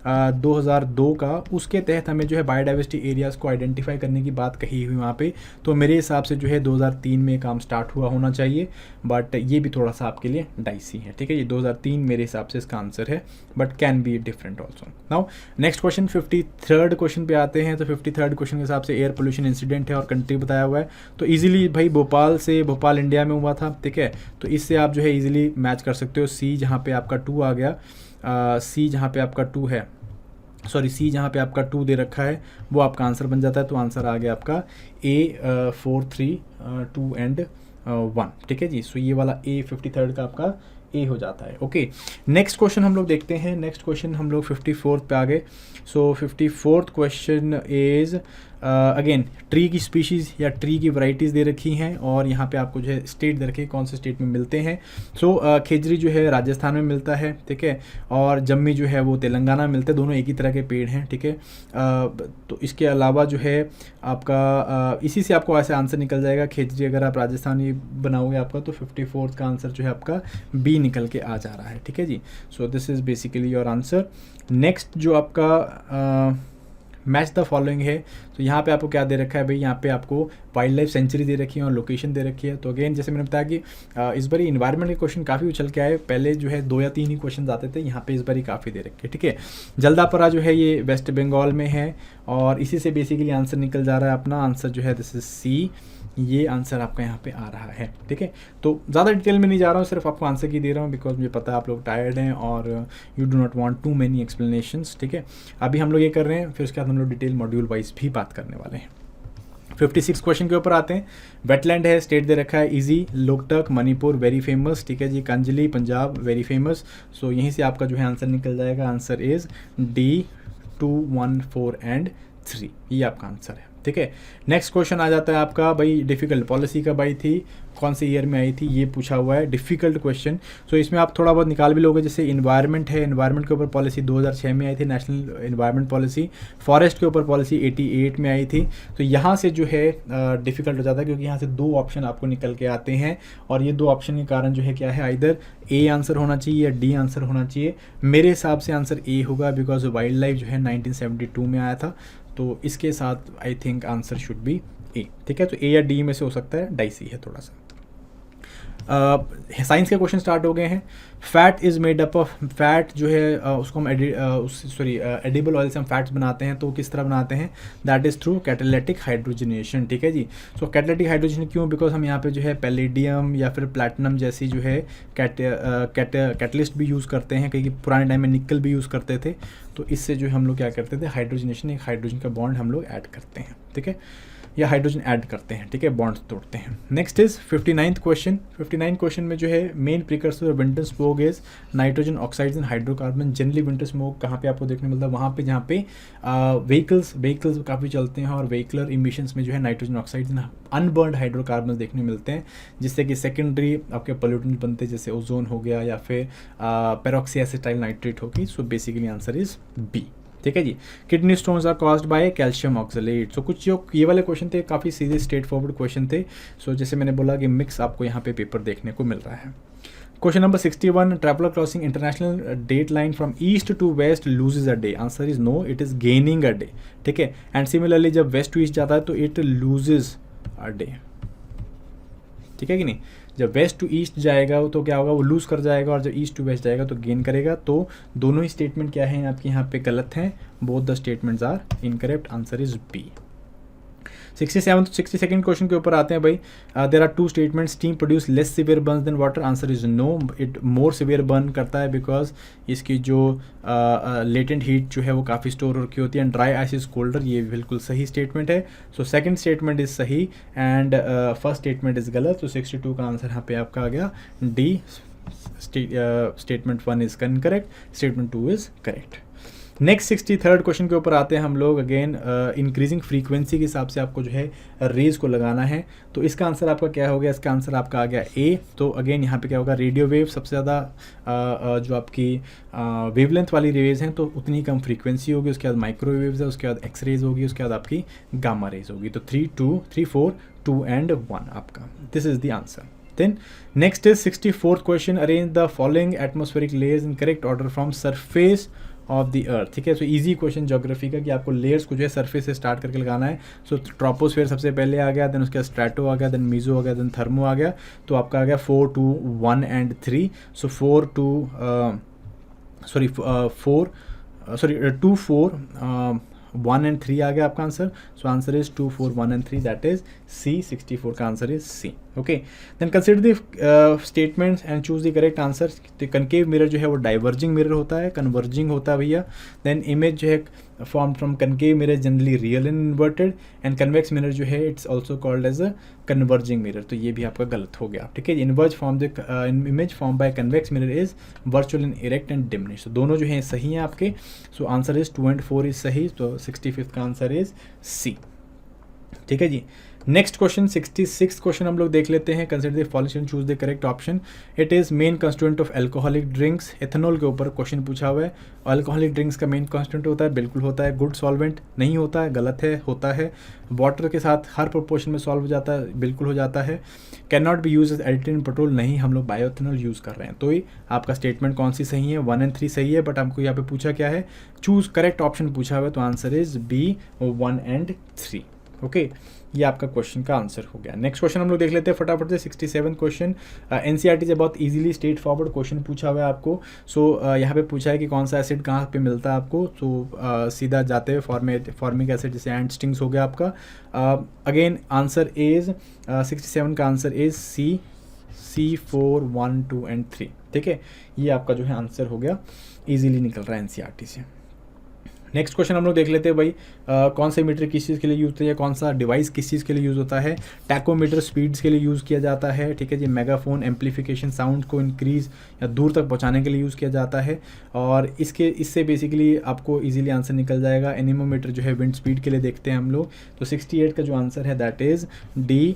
2002 का, उसके तहत हमें जो है बायोडाइवर्सिटी एरियाज़ को आइडेंटिफाई करने की बात कही हुई वहाँ पे. तो मेरे हिसाब से जो है 2003 में काम स्टार्ट हुआ होना चाहिए, बट ये भी थोड़ा सा आपके लिए डाइसी है. ठीक है. ये 2003 मेरे हिसाब से इसका आंसर है, but can be different also. Now next question, 53rd question पे आते हैं. तो 53rd क्वेश्चन के हिसाब से एयर पोल्यूशन इंसिडेंट है और कंट्री बताया हुआ है. तो ईजिली भाई भोपाल इंडिया में हुआ था. ठीक है. तो इससे आप जो है ईजिली मैच कर सकते हो. सी जहाँ पे आपका 2 आ गया, सी जहाँ पे आपका 2 है, सॉरी सी जहाँ पे आपका 2 दे रखा है वो आपका आंसर बन जाता है. तो आंसर आ गया आपका ए 4, 3, 2 एंड 1. ठीक है जी. सो ये वाला ए 53rd का आपका ए हो जाता है. ओके. नेक्स्ट क्वेश्चन हम लोग देखते हैं. नेक्स्ट क्वेश्चन हम लोग 54th पे आ गए. सो 54th question is again tree की स्पीशीज़ या ट्री की वैरायटीज़ दे रखी हैं और यहाँ पे आपको जो है स्टेट दे रखे कौन से स्टेट में मिलते हैं. सो खेजरी जो है राजस्थान में मिलता है. ठीक है. और जम्मी जो है वो तेलंगाना में मिलते हैं. दोनों एक ही तरह के पेड़ हैं. ठीक है. तो इसके अलावा जो है आपका इसी से आपको ऐसे आंसर निकल जाएगा. खेजरी अगर आप राजस्थानी बनाओगे आपका, तो 54th का आंसर जो है आपका बी निकल के आ जा रहा है. ठीक है जी. So this is basically your answer. Next जो आपका मैच द फॉलोइंग है. तो यहाँ पे आपको क्या दे रखा है भाई, यहाँ पे आपको वाइल्ड लाइफ सेंचुरी दे रखी है और लोकेशन दे रखी है. तो अगेन जैसे मैंने बताया कि इस बार इन्वायरमेंट के क्वेश्चन काफ़ी उछल के आए. पहले जो है 2 या 3 ही क्वेश्चन आते थे, यहाँ पे इस बार काफ़ी दे रखे. ठीक है. जल्दापरा जो है ये वेस्ट बंगाल में है और इसी से बेसिकली आंसर निकल जा रहा है. अपना आंसर जो है दिस इज सी. ये आंसर आपका यहाँ पे आ रहा है. ठीक है. तो ज़्यादा डिटेल में नहीं जा रहा हूँ, सिर्फ आपको आंसर की दे रहा हूँ बिकॉज मुझे पता है आप लोग टायर्ड हैं और you do not want too many explanations. ठीक है. अभी हम लोग ये कर रहे हैं, फिर उसके बाद हम लोग डिटेल मॉड्यूल वाइज भी बात करने वाले हैं. 56 क्वेश्चन के ऊपर आते हैं. वेटलैंड है, स्टेट दे रखा है easy, Loktak Manipur very famous. ठीक है जी. कंजली पंजाब वेरी फेमस. सो यहीं से आपका जो है आंसर निकल जाएगा. Answer is D 2, 1, 4 and 3. ये आपका आंसर है. ठीक है. नेक्स्ट क्वेश्चन आ जाता है आपका भाई डिफ़िकल्ट पॉलिसी कब आई थी, कौन से ईयर में आई थी, ये पूछा हुआ है. Difficult question. सो इसमें आप थोड़ा बहुत निकाल भी लोगे. जैसे इन्वायरमेंट है, इन्वायरमेंट के ऊपर पॉलिसी 2006 में आई थी, नेशनल इन्वायरमेंट पॉलिसी. फॉरेस्ट के ऊपर पॉलिसी 88 में आई थी. तो यहाँ से जो है डिफ़िकल्ट हो जाता है क्योंकि यहाँ से 2 ऑप्शन आपको निकल के आते हैं और ये 2 ऑप्शन के कारण जो है क्या है, इधर ए आंसर होना चाहिए या डी आंसर होना चाहिए. मेरे हिसाब से आंसर ए होगा बिकॉज वाइल्ड लाइफ जो है 1972 में आया था. तो इसके साथ I think answer should be A. ठीक है. तो ए या डी में से हो सकता है, डाइसी है थोड़ा सा. साइंस के क्वेश्चन स्टार्ट हो गए हैं। Fat is made up of, fat जो है उसको हम एडिबल ऑयल से हम फैट्स बनाते हैं, तो किस तरह बनाते हैं, that is through catalytic hydrogenation. ठीक है जी। सो कैटालिटिक हाइड्रोजन क्यों, बिकॉज हम यहाँ पे जो है पैलेडियम या फिर प्लैटिनम जैसी जो है कैटलिस्ट भी यूज़ करते हैं, क्योंकि पुराने टाइम में निकल भी यूज़ करते थे, तो इससे जो हम लोग क्या करते थे, हाइड्रोजनेशन, एक हाइड्रोजन का बॉन्ड हम लोग ऐड करते हैं। ठीक है, या हाइड्रोजन ऐड करते हैं। ठीक है, बॉन्ड्स तोड़ते हैं। Next is 59th question. 59 question में जो है main precursor of winter smoke is nitrogen oxides and hydrocarbon. Generally winter smoke कहाँ पे आपको देखने मिलता है, वहाँ पे जहाँ पे व्हीकल्स काफ़ी चलते हैं और व्हीकलर इमिशंस में जो है nitrogen oxides and unburned hydrocarbon देखने मिलते हैं, जिससे कि सेकेंडरी आपके पोल्यूटेंट बनते हैं, जैसे ओजोन हो गया या फिर पेरोक्सीएसिटाइल नाइट्रेट होगी। So basically answer is B. ठीक है जी। Kidney stones are caused by calcium oxalate. So कुछ जो ये वाले क्वेश्चन थे काफ़ी सीधे स्ट्रेट फॉरवर्ड क्वेश्चन थे। सो जैसे मैंने बोला कि मिक्स आपको यहाँ पे पेपर देखने को मिल रहा है। Question number 61, traveller crossing international date line from east to west loses a day. Answer is no, it is gaining a day. ठीक है, एंड सिमिलरली जब वेस्ट टू ईस्ट जाता है तो इट लूजेज अ डे। ठीक है कि नहीं, जब वेस्ट टू ईस्ट जाएगा तो क्या होगा, वो लूज़ कर जाएगा, और जब ईस्ट टू वेस्ट जाएगा तो गेन करेगा। तो दोनों ही स्टेटमेंट क्या है आपके यहाँ पे गलत हैं, both the statements are incorrect. Answer is B. 62nd question के ऊपर आते हैं भाई। There are two statement, steam produce less severe burn than water. Answer is no, it more severe burn करता है, बिकॉज इसकी जो लेटेंट हीट जो है वो काफ़ी स्टोर रखी होती है। And dry ice is colder, ये बिल्कुल सही स्टेटमेंट है। सो सेकंड स्टेटमेंट इज सही एंड फर्स्ट स्टेटमेंट इज गलत। तो 62 का आंसर यहाँ पे आपका आ गया D. Statement 1 is incorrect, statement 2 is correct. Next 63rd question के ऊपर आते हैं हम लोग। अगेन इंक्रीजिंग फ्रीक्वेंसी के हिसाब से आपको जो है रेज को लगाना है। तो इसका आंसर आपका क्या हो गया, इसका आंसर आपका आ गया ए। तो अगेन यहाँ पे क्या होगा, रेडियो वेव सबसे ज़्यादा जो आपकी वेवलेंथ वाली रेज हैं तो उतनी कम फ्रीक्वेंसी होगी। उसके बाद माइक्रोवेव्स है, उसके बाद एक्स रेज होगी, उसके बाद आपकी गामा रेज होगी। तो 3, 2, 3, 4, 2 एंड 1 आपका, this is the answer. Then next is 64th question, arrange the following atmospheric layers in correct order from surface of the earth. ठीक है, सो इजी क्वेश्चन ज्योग्राफी का कि आपको लेयर्स को जो है सरफेस से स्टार्ट करके लगाना है। सो ट्रोपोस्फेयर सबसे पहले आ गया, देन उसके बाद स्ट्रैटो आ गया, देन मीजो आ गया, देन थर्मो आ गया। तो आपका आ गया 4, 2, 1 एंड 3। सो 2, 4, 1 एंड 3 आ गया आपका answer. So answer is 2, 4, 1 and 3, that is C. 64 का answer is C. Okay, then consider the statements and choose the correct answer. Concave mirror जो है वो डाइवर्जिंग मिरर होता है, कन्वर्जिंग होता है भैया। देन इमेज जो है form from concave mirror generally real and inverted, and convex mirror जो है it's also called as a converging mirror. तो ये भी आपका गलत हो गया। ठीक है, inverse form the image form by convex mirror is virtual and erect and diminish. तो दोनों जो हैं सही हैं आपके। So answer is 2 and 4 is सही। तो 65th का आंसर इज सी। ठीक है जी। नेक्स्ट क्वेश्चन 66 क्वेश्चन हम लोग देख लेते हैं। Consider the following, choose the correct option. It is main constituent of alcoholic drinks. Ethanol के ऊपर क्वेश्चन पूछा हुआ है। अल्कोहलिक ड्रिंक्स का मेन कंस्टिट्यूएंट होता है, बिल्कुल होता है। गुड सॉल्वेंट नहीं होता है, गलत है, होता है। वाटर के साथ हर प्रोपोर्शन में सॉल्व हो जाता है, बिल्कुल हो जाता है। Can not be use as additive in petrol, नहीं, हम लोग बायोएथेनॉल यूज़ कर रहे हैं। तो ही आपका स्टेटमेंट कौन सी सही है, 1 एंड 3 सही है, बट हमको यहाँ पे पूछा क्या है, चूज करेक्ट ऑप्शन पूछा हुआ है। तो answer is B, 1 and 3। Okay, ये आपका क्वेश्चन का आंसर हो गया। नेक्स्ट क्वेश्चन हम लोग देख लेते हैं फटाफट से। 67 क्वेश्चन एनसीईआरटी से बहुत इजीली स्ट्रेट फॉरवर्ड क्वेश्चन पूछा हुआ है आपको। सो यहाँ पे पूछा है कि कौन सा एसिड कहाँ पे मिलता है आपको। तो सीधा जाते हुए फॉर्मिक एसिड जैसे एंड स्टिंग्स हो गया आपका। अगेन आंसर इज 67 का answer is C. C4, 1, 2 and 3। ठीक है, ये आपका जो है आंसर हो गया, ईजिली निकल रहा है एनसीईआरटी से। नेक्स्ट क्वेश्चन हम लोग देख लेते हैं भाई। कौन से मीटर किस चीज़ के लिए यूज़ होता है, कौन सा डिवाइस किस चीज़ के लिए यूज़ होता है। टैकोमीटर स्पीड्स के लिए यूज़ किया जाता है। ठीक है जी। मेगाफोन एम्पलीफिकेशन, साउंड को इंक्रीज या दूर तक पहुंचाने के लिए यूज़ किया जाता है। और इससे बेसिकली आपको इजीली आंसर निकल जाएगा। एनीमोमीटर जो है विंड स्पीड के लिए देखते हैं हम लोग। तो 68 का जो आंसर है दैट इज़ डी,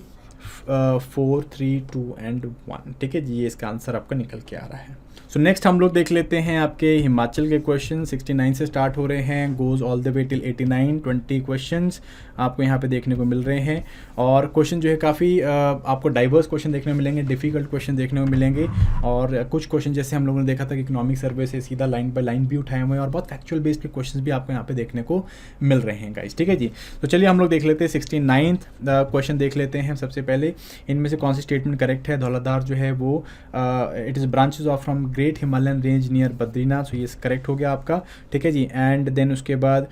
4, 3, 2 एंड 1। ठीक है जी, ये इसका आंसर आपका निकल के आ रहा है। सो नेक्स्ट हम लोग देख लेते हैं आपके हिमाचल के क्वेश्चन। 69 से स्टार्ट हो रहे हैं, goes all the way till 89। 20 questions आपको यहाँ पे देखने को मिल रहे हैं। और क्वेश्चन जो है काफ़ी आपको डाइवर्स क्वेश्चन देखने को मिलेंगे, डिफिकल्ट क्वेश्चन देखने को मिलेंगे। और कुछ क्वेश्चन जैसे हम लोगों ने देखा था कि इकोनॉमिक सर्वे से सीधा लाइन बाय लाइन भी उठाए हुए हैं, और बहुत फैक्चुअल बेस्ड क्वेश्चन भी आपको यहाँ पे देखने को मिल रहे हैं गाइस। ठीक है जी। तो चलिए हम लोग देख लेते हैं 69th क्वेश्चन देख लेते हैं सबसे पहले। पहले इनमें से कौन सी स्टेटमेंट करेक्ट है। धौलाधार जो है वो it is branches of from great Himalayan range near Badrinath, so ये करेक्ट हो गया आपका, ठीक है जी। एंड देन उसके बाद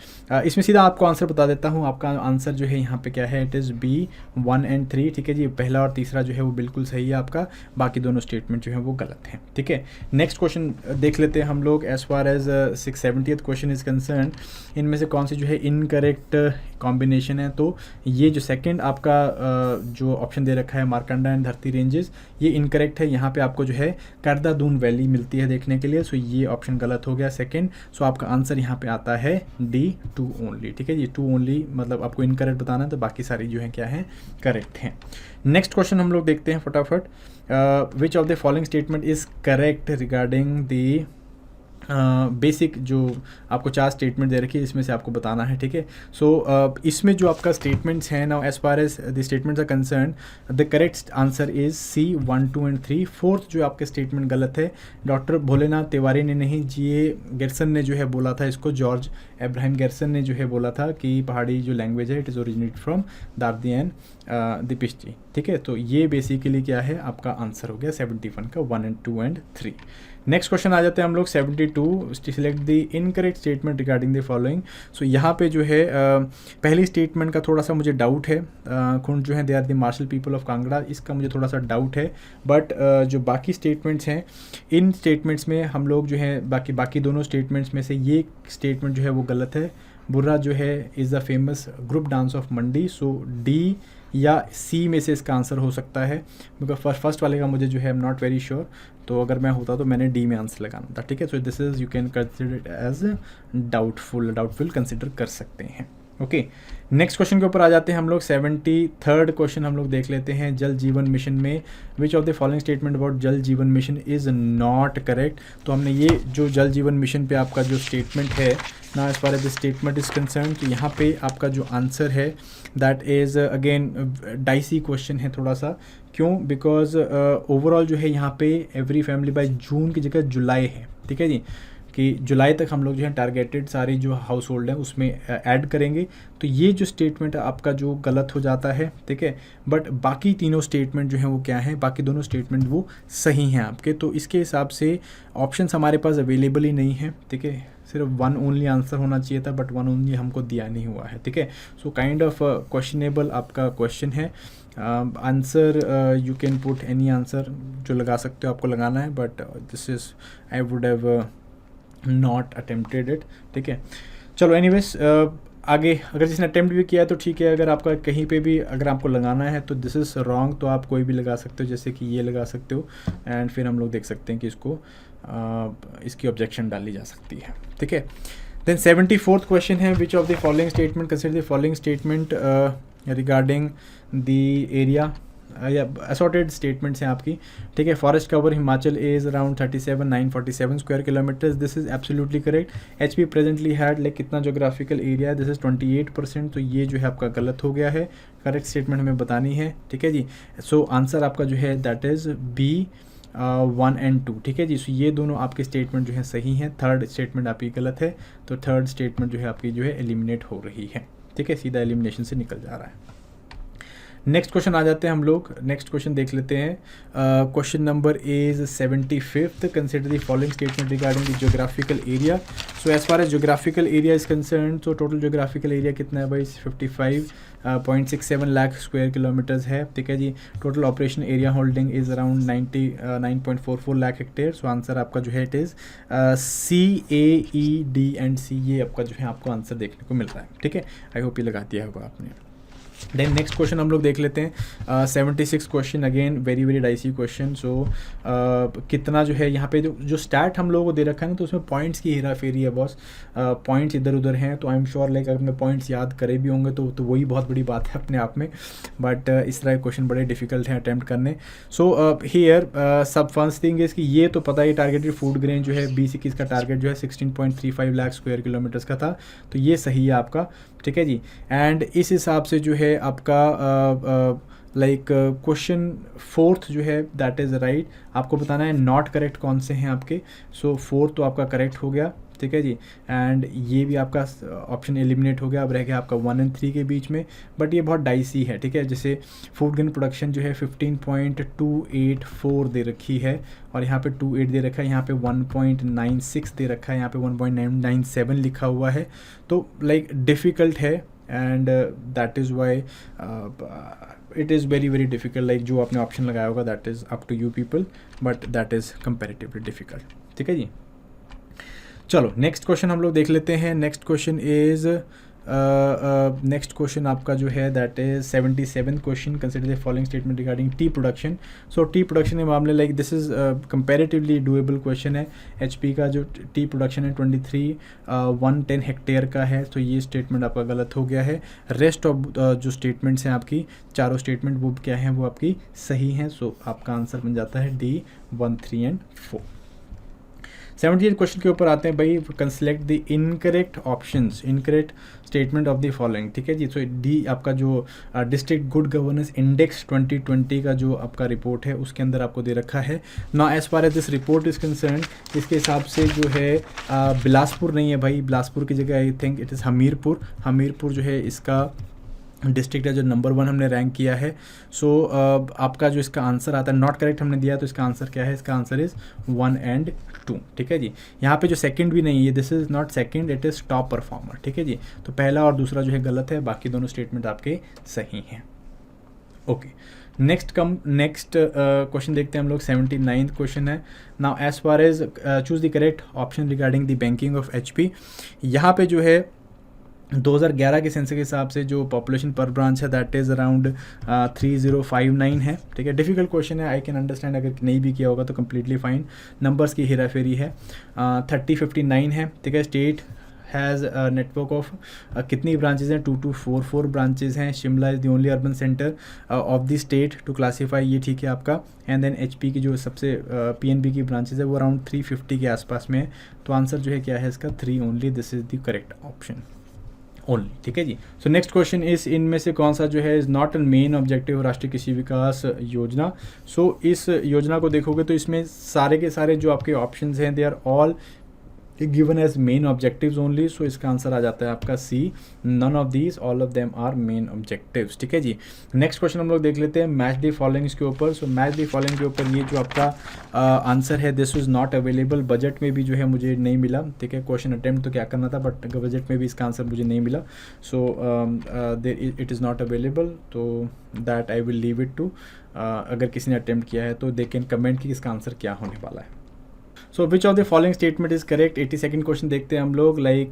इसमें सीधा आपको आंसर बता देता हूँ, आपका आंसर जो है यहाँ पे क्या है, इट इज़ बी 1 और 3, ठीक है जी। पहला और तीसरा जो है वो बिल्कुल सही है आपका, बाकी दोनों स्टेटमेंट जो है वो गलत हैं, ठीक है। नेक्स्ट क्वेश्चन देख लेते हैं हम लोग। As far as 670th question is concern, इनमें से कौन सी जो है इनकरेक्ट कॉम्बिनेशन है। तो ये जो सेकंड आपका जो ऑप्शन दे रखा है मार्कंडा एंड धरती रेंजेस, ये इनकरेक्ट है। यहाँ पे आपको जो है करदादून वैली मिलती है देखने के लिए, सो ये ऑप्शन गलत हो गया सेकंड। सो आपका आंसर यहाँ पे आता है डी 2 ओनली, ठीक है जी। 2 ओनली मतलब आपको इनकरेक्ट बताना है, तो बाकी सारी जो है क्या है, करेक्ट हैं। नेक्स्ट क्वेश्चन हम लोग देखते हैं फटाफट। विच of the following statement is correct regarding the basic जो आपको 4 स्टेटमेंट दे रखी है, इसमें से आपको बताना है, ठीक है। सो इसमें जो आपका स्टेटमेंट्स हैं now, as far as the statements are concern, the correct answer is C 1, 2 and 3। Fourth जो आपके स्टेटमेंट गलत है, डॉक्टर भोलेनाथ तिवारी ने नहीं, जी गेरसन ने जो है बोला था इसको, जॉर्ज एब्राहिम गेरसन ने जो है बोला था कि पहाड़ी जो लैंग्वेज है it is originate from Dardi and दिपिश्ती, ठीक है। तो ये बेसिकली क्या है, आपका आंसर हो गया 71 का 1 एंड 2 एंड 3। नेक्स्ट क्वेश्चन आ जाते हैं हम लोग 72, select the incorrect statement regarding the following. So यहाँ पे जो है पहली स्टेटमेंट का थोड़ा सा मुझे डाउट है, खुंड जो है they are the marshal people of Kangra, इसका मुझे थोड़ा सा डाउट है। बट जो बाकी स्टेटमेंट्स हैं, इन स्टेटमेंट्स में हम लोग जो है बाकी दोनों स्टेटमेंट्स में से ये स्टेटमेंट जो है वो गलत है। बुर्रा जो है is the famous group dance of Mandi, so D या सी में से इसका आंसर हो सकता है, बिकॉज फर्स्ट वाले का मुझे जो है आई एम नॉट वेरी श्योर, तो अगर मैं होता तो मैंने डी में आंसर लगाना था, ठीक है। So this is you can consider it as doubtful consider कर सकते हैं, ओके। नेक्स्ट क्वेश्चन के ऊपर आ जाते हैं हम लोग। 73rd क्वेश्चन हम लोग देख लेते हैं। जल जीवन मिशन में which of the following statement about जल जीवन मिशन इज़ नॉट करेक्ट। तो हमने ये जो जल जीवन मिशन पे आपका जो स्टेटमेंट है ना, as far as the statement is concern, तो यहाँ पे आपका जो आंसर है that is again dicey question है थोड़ा सा। क्यों? बिकॉज ओवरऑल जो है यहाँ पे एवरी फैमिली बाय जून की जगह जुलाई है, ठीक है जी, कि जुलाई तक हम लोग जो है टारगेटेड सारी जो हाउस होल्ड है उसमें ऐड करेंगे। तो ये जो स्टेटमेंट आपका जो गलत हो जाता है, ठीक है। बट बाकी तीनों स्टेटमेंट जो हैं वो क्या हैं, बाकी दोनों स्टेटमेंट वो सही हैं आपके। तो इसके हिसाब से ऑप्शंस हमारे पास अवेलेबल ही नहीं है, ठीक है। सिर्फ 1 ओनली आंसर होना चाहिए था, बट 1 ओनली हमको दिया नहीं हुआ है, ठीक है। सो काइंड ऑफ क्वेश्चनेबल आपका क्वेश्चन है। Answer you can put any answer, जो लगा सकते हो आपको लगाना है, but this is I would have not attempted it, ठीक है। चलो एनीवेज आगे अगर जिसने अटेम्प्ट भी किया है तो ठीक है। अगर आपका कहीं पे भी अगर आपको लगाना है तो दिस इज़ रॉन्ग, तो आप कोई भी लगा सकते हो, जैसे कि ये लगा सकते हो, एंड फिर हम लोग देख सकते हैं कि इसको इसकी ऑब्जेक्शन डाली जा सकती है, ठीक है। देन 74th क्वेश्चन है, which of the following statement consider the following statement regarding the area, या असॉर्टेड स्टेटमेंट्स हैं आपकी, ठीक है। Forest cover Himachal is around 37,947 square kilometres, this is absolutely correct. HP presently had like कितना geographical area है, this is 28%, तो ये जो है आपका गलत हो गया है। करेक्ट स्टेटमेंट हमें बतानी है, ठीक है जी। सो आंसर आपका जो है दैट इज़ B 1 एंड 2, ठीक है जी। सो ये दोनों आपके स्टेटमेंट जो है सही हैं। थर्ड स्टेटमेंट आपकी गलत है, तो थर्ड स्टेटमेंट जो है आपकी जो है एलिमिनेट हो रही है, ठीक है, सीधा एलिमिनेशन से निकल जा रहा है। नेक्स्ट क्वेश्चन आ जाते हैं हम लोग। नेक्स्ट क्वेश्चन देख लेते हैं। Question number is 75th, consider the following statement regarding the geographical area. So as far as geographical area is concern, तो टोटल ज्योग्राफिकल एरिया कितना है भाई, 55.67 लाख स्क्वायर किलोमीटर्स है, ठीक है जी। Total operation area holding is around 99.44 lakh hectare. So answer आपका जो है इट इज़ CAED&C, ये आपका जो है आपको आंसर देखने को मिल रहा है, ठीक है। आई होप ये लगा दिया होगा आपने। देन नेक्स्ट क्वेश्चन हम लोग देख लेते हैं। 76 question, again very dicey question. So कितना जो है यहाँ पे जो स्टैट हम लोगों को दे रखा है ना, तो उसमें पॉइंट्स की हेरा फेरी है बॉस। पॉइंट्स इधर उधर हैं, तो आई एम श्योर लाइक अगर मैं पॉइंट्स याद करे भी होंगे तो वही बहुत बड़ी बात है अपने आप में। बट इस तरह के क्वेश्चन बड़े डिफिकल्ट हैं अटैम्प्ट करने। सो हियर सब फर्स्ट थिंग इज़ कि ये तो पता ही टारगेटेड फूड ग्रेन जो है 2021 का टारगेट जो है 16.35 लाख स्क्वायर किलोमीटर्स का था, तो ये सही है आपका, ठीक है जी। एंड इस हिसाब से जो है आपका लाइक क्वेश्चन 4th जो है दैट इज़ राइट। आपको बताना है नॉट करेक्ट कौन से हैं आपके। सो 4th तो आपका करेक्ट हो गया, ठीक है जी। एंड ये भी आपका ऑप्शन एलिमिनेट हो गया, अब रह गया आपका 1 और 3 के बीच में, बट ये बहुत डाइसी है, ठीक है। जैसे फूड ग्रेन प्रोडक्शन जो है 15.284 दे रखी है, और यहाँ पे 28 दे रखा है, यहाँ पे 1.96 दे रखा है, यहाँ पे 1.997 लिखा हुआ है, तो लाइक डिफ़िकल्ट है। And that is why it is very very difficult, like जो आपने ऑप्शन लगाया होगा that is up to you people, but that is comparatively difficult, ठीक है जी। चलो नेक्स्ट क्वेश्चन हम लोग देख लेते हैं। Next question is next question आपका जो है that is 77 question, consider the following statement regarding T production. So T production के मामले like this is comparatively doable question है। एचपी का जो टी प्रोडक्शन है 110 हेक्टेयर का है, तो ये स्टेटमेंट आपका गलत हो गया है। रेस्ट ऑफ जो स्टेटमेंट्स हैं आपकी चारों स्टेटमेंट वो क्या हैं, वो आपकी सही हैं। सो आपका आंसर बन जाता है D 1, 3 एंड 4। 78 क्वेश्चन के ऊपर आते हैं भाई, can select the incorrect options, incorrect statement of the following, ठीक है जी। सो डी आपका जो डिस्ट्रिक्ट गुड गवर्नेंस इंडेक्स 2020 का जो आपका रिपोर्ट है उसके अंदर आपको दे रखा है ना। As far as this report is concern, इसके हिसाब से जो है बिलासपुर नहीं है भाई, बिलासपुर की जगह I think it is Hamirpur. Hamirpur जो है इसका डिस्ट्रिक्ट है जो नंबर 1 हमने रैंक किया है। सो आपका जो इसका आंसर आता है नॉट करेक्ट हमने दिया, तो इसका आंसर क्या है, इसका आंसर इज़ 1 एंड 2, ठीक है जी। यहाँ पे जो सेकंड भी नहीं है, this is not second, it is top performer, ठीक है जी। तो पहला और दूसरा जो है गलत है, बाकी दोनों स्टेटमेंट आपके सही हैं। ओके, नेक्स्ट क्वेश्चन देखते हैं हम लोग। 79 क्वेश्चन है। Now as far as choose the correct option regarding the banking of HP. यहाँ पे जो है 2011 के सेंसस के हिसाब से जो पॉपुलेशन पर ब्रांच है दैट इज़ अराउंड 3059 है, ठीक है। डिफिकल्ट क्वेश्चन है, आई कैन अंडरस्टैंड, अगर नहीं भी किया होगा तो कम्प्लीटली फाइन। नंबर्स की हेरा फेरी है। 3059 है, ठीक है। स्टेट हैज़ नेटवर्क ऑफ कितनी ब्रांचेज हैं, 2244 ब्रांचेज हैं। Shimla is the only urban centre of the state to classify, ये ठीक है आपका। एंड देन एचपी की जो सबसे पीएनबी की ब्रांचेज है वो अराउंड 350 के आसपास में है। तो आंसर जो है क्या है इसका 3 only, this is the correct option only, ठीक है जी। सो नेक्स्ट क्वेश्चन इस इनमें से कौन सा जो है is not an main objective राष्ट्रीय कृषि विकास योजना। सो इस योजना को देखोगे तो इसमें सारे के सारे जो आपके ऑप्शंस हैं they are all given as main objectives only. So इसका आंसर आ जाता है आपका C, none of these, all of them are main objectives, ठीक है जी। नेक्स्ट क्वेश्चन हम लोग देख लेते हैं मैच द फॉलोइंग्स के ऊपर। सो मैच द फॉलोइंग के ऊपर ये जो आपका आंसर है this is not available, budget में भी जो है मुझे नहीं मिला, ठीक है। क्वेश्चन अटेम्प्ट तो क्या करना था, बट बजट में भी इसका आंसर मुझे नहीं मिला। So it is not available, तो that I will leave it to, अगर किसी ने अटेम्प्ट किया है तो दे कैन कमेंट कि इसका आंसर क्या होने वाला है। So which of the following statement is correct. 82nd question देखते हैं हम लोग। Like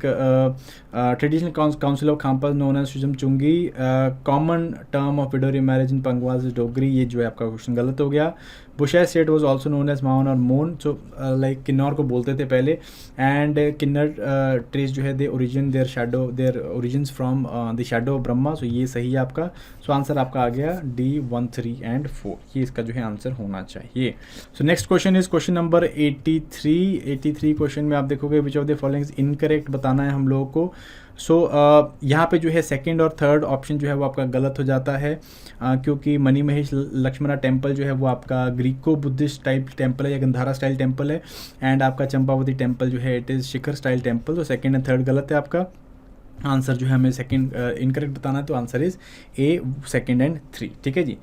traditional council of Khampa known as Sujam Chungi, common term of widow marriage in Pangwals is Dogri, ये जो है आपका क्वेश्चन गलत हो गया। Bushahr state was also known as Maun और मोन, सो लाइक किन्नौर को बोलते थे पहले। एंड किन्नर ट्रेस जो है their origins from the shadow of Brahma, so ये सही है आपका। सो आंसर आपका आ गया D 1, 3 एंड 4, ये इसका जो है आंसर होना चाहिए। सो next question is question number 83 question में आप देखोगे विच ऑफ द फॉलोइंग इनकरेक्ट बताना है हम लोगों को। सो यहाँ पे जो है सेकंड और थर्ड ऑप्शन जो है वो आपका गलत हो जाता है, क्योंकि मणि महेश लक्ष्मणा टेम्पल जो है वो आपका ग्रीको बुद्धिस्ट टाइप टेम्पल है या गंधारा स्टाइल टेम्पल है। एंड आपका चंपावती टेम्पल जो है it is Shikhar style temple. तो सेकंड एंड थर्ड गलत है आपका आंसर, जो है हमें सेकंड इनकरेक्ट बताना है, तो आंसर इज A 2 एंड 3, ठीक है जी।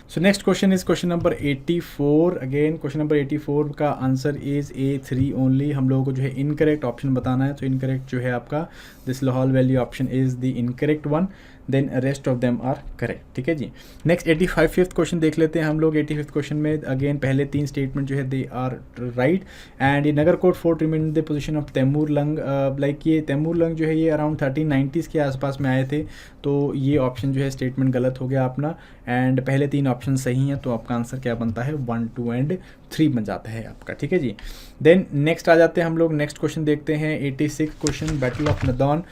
So next question is question number 84। Again question number 84 का आंसर इज A 3 ओनली। हम लोगों को जो है इनकरेक्ट ऑप्शन बताना है, तो इनकरेक्ट जो है आपका this Lahaul valley option is the incorrect one, then rest of them are correct, ठीक है जी। नेक्स्ट 85th क्वेश्चन देख लेते हैं हम लोग। 85th क्वेश्चन में अगेन पहले 3 स्टेटमेंट जो है दे आर राइट। एंड ये Nagarkot fort remain the position of Timur Lang, like ये तैमूर लंग जो है ये अराउंड 1390s के आसपास में आए थे, तो ये ऑप्शन जो है स्टेटमेंट गलत हो गया अपना। एंड पहले 3 ऑप्शन सही हैं, तो आपका आंसर क्या बनता है 1, 2 एंड 3 बन जाता है आपका, ठीक है जी। देन नेक्स्ट आ जाते हैं हम लोग, नेक्स्ट क्वेश्चन देखते हैं 86 question, battle of Nadaun.